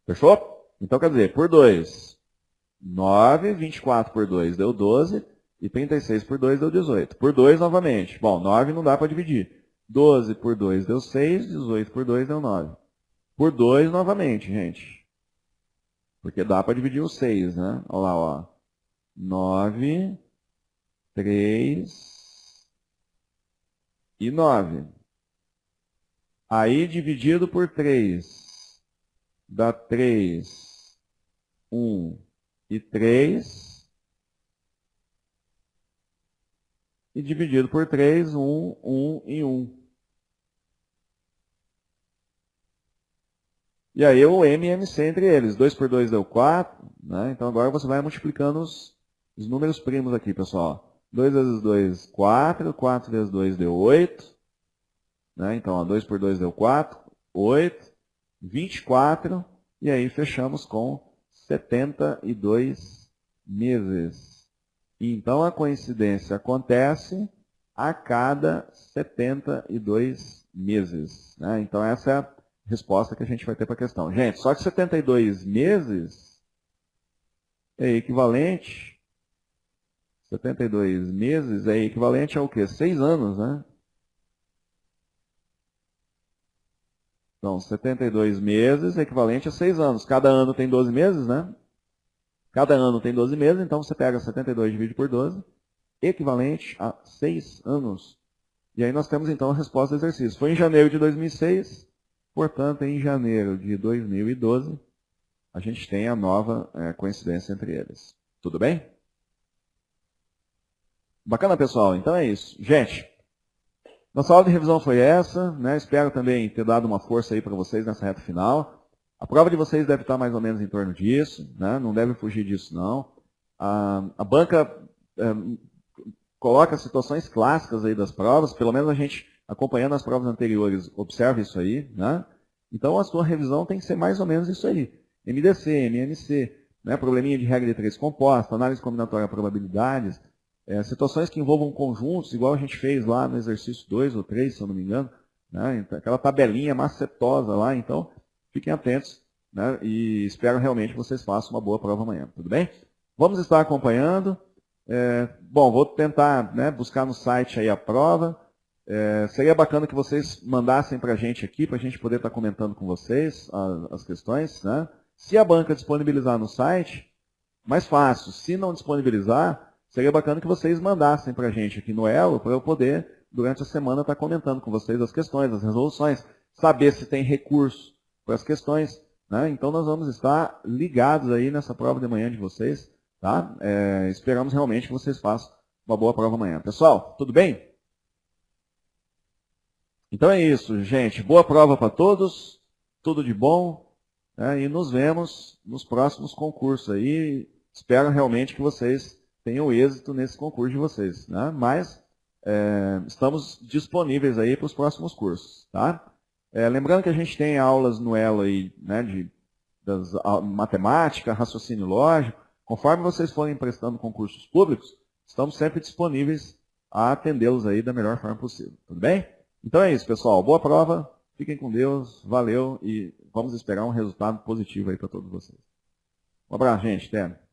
Fechou? Então, quer dizer, por 2, 9, 24 por 2 deu 12, e 36 por 2 deu 18. Por 2 novamente. Bom, 9 não dá para dividir. 12 por 2 deu 6, 18 por 2 deu 9. Por 2 novamente, gente. Porque dá para dividir o 6, né? Olha lá, ó. 9, 3 e 9. Aí, dividido por 3, dá 3, 1 e 3. E dividido por 3, 1, 1 e 1. E aí o M e MC entre eles. 2 por 2 deu 4. Né? Então agora você vai multiplicando os números primos aqui, pessoal. 2 vezes 2, 4. 4 vezes 2 deu 8. Né? Então, ó, 2 por 2 deu 4. 8. 24. E aí fechamos com 72 meses. Então a coincidência acontece a cada 72 meses. Né? Então essa é a resposta que a gente vai ter para a questão. Gente, só que 72 meses é equivalente... 72 meses é equivalente ao quê? 6 anos, né? Então, 72 meses é equivalente a 6 anos. Cada ano tem 12 meses, né? Cada ano tem 12 meses, então você pega 72 e divide por 12, equivalente a 6 anos. E aí nós temos então a resposta do exercício. Foi em janeiro de 2006, portanto, em janeiro de 2012, a gente tem a nova coincidência entre eles. Tudo bem? Bacana, pessoal? Então é isso. Gente, nossa aula de revisão foi essa, né? Espero também ter dado uma força aí para vocês nessa reta final. A prova de vocês deve estar mais ou menos em torno disso, né? Não deve fugir disso, não. A banca coloca situações clássicas aí das provas, pelo menos a gente, acompanhando as provas anteriores, observa isso aí, né? Então a sua revisão tem que ser mais ou menos isso aí. MDC, MMC, né? Probleminha de regra de 3 composta, análise combinatória de probabilidades, situações que envolvam conjuntos, igual a gente fez lá no exercício 2 ou 3, se eu não me engano, né? Então, aquela tabelinha macetosa lá, então fiquem atentos, né? E espero realmente que vocês façam uma boa prova amanhã, tudo bem? Vamos estar acompanhando. Bom, vou tentar, né, buscar no site aí a prova. Seria bacana que vocês mandassem para a gente aqui, para a gente poder estar comentando com vocês as questões, né? Se a banca disponibilizar no site, mais fácil. Se não disponibilizar, seria bacana que vocês mandassem para a gente aqui no Elo, para eu poder, durante a semana, estar comentando com vocês as questões, as resoluções, saber se tem recurso para as questões, né? Então nós vamos estar ligados aí nessa prova de manhã de vocês, tá? Esperamos realmente que vocês façam uma boa prova amanhã. Pessoal, tudo bem? Então é isso, gente. Boa prova para todos, tudo de bom, né? E nos vemos nos próximos concursos aí. Espero realmente que vocês tenham êxito nesse concurso de vocês, né? Mas estamos disponíveis aí para os próximos cursos, tá? Lembrando que a gente tem aulas no Elo aí, né, matemática, raciocínio lógico. Conforme vocês forem prestando concursos públicos, estamos sempre disponíveis a atendê-los aí da melhor forma possível. Tudo bem? Então é isso, pessoal. Boa prova. Fiquem com Deus. Valeu. E vamos esperar um resultado positivo aí para todos vocês. Um abraço, gente. Até.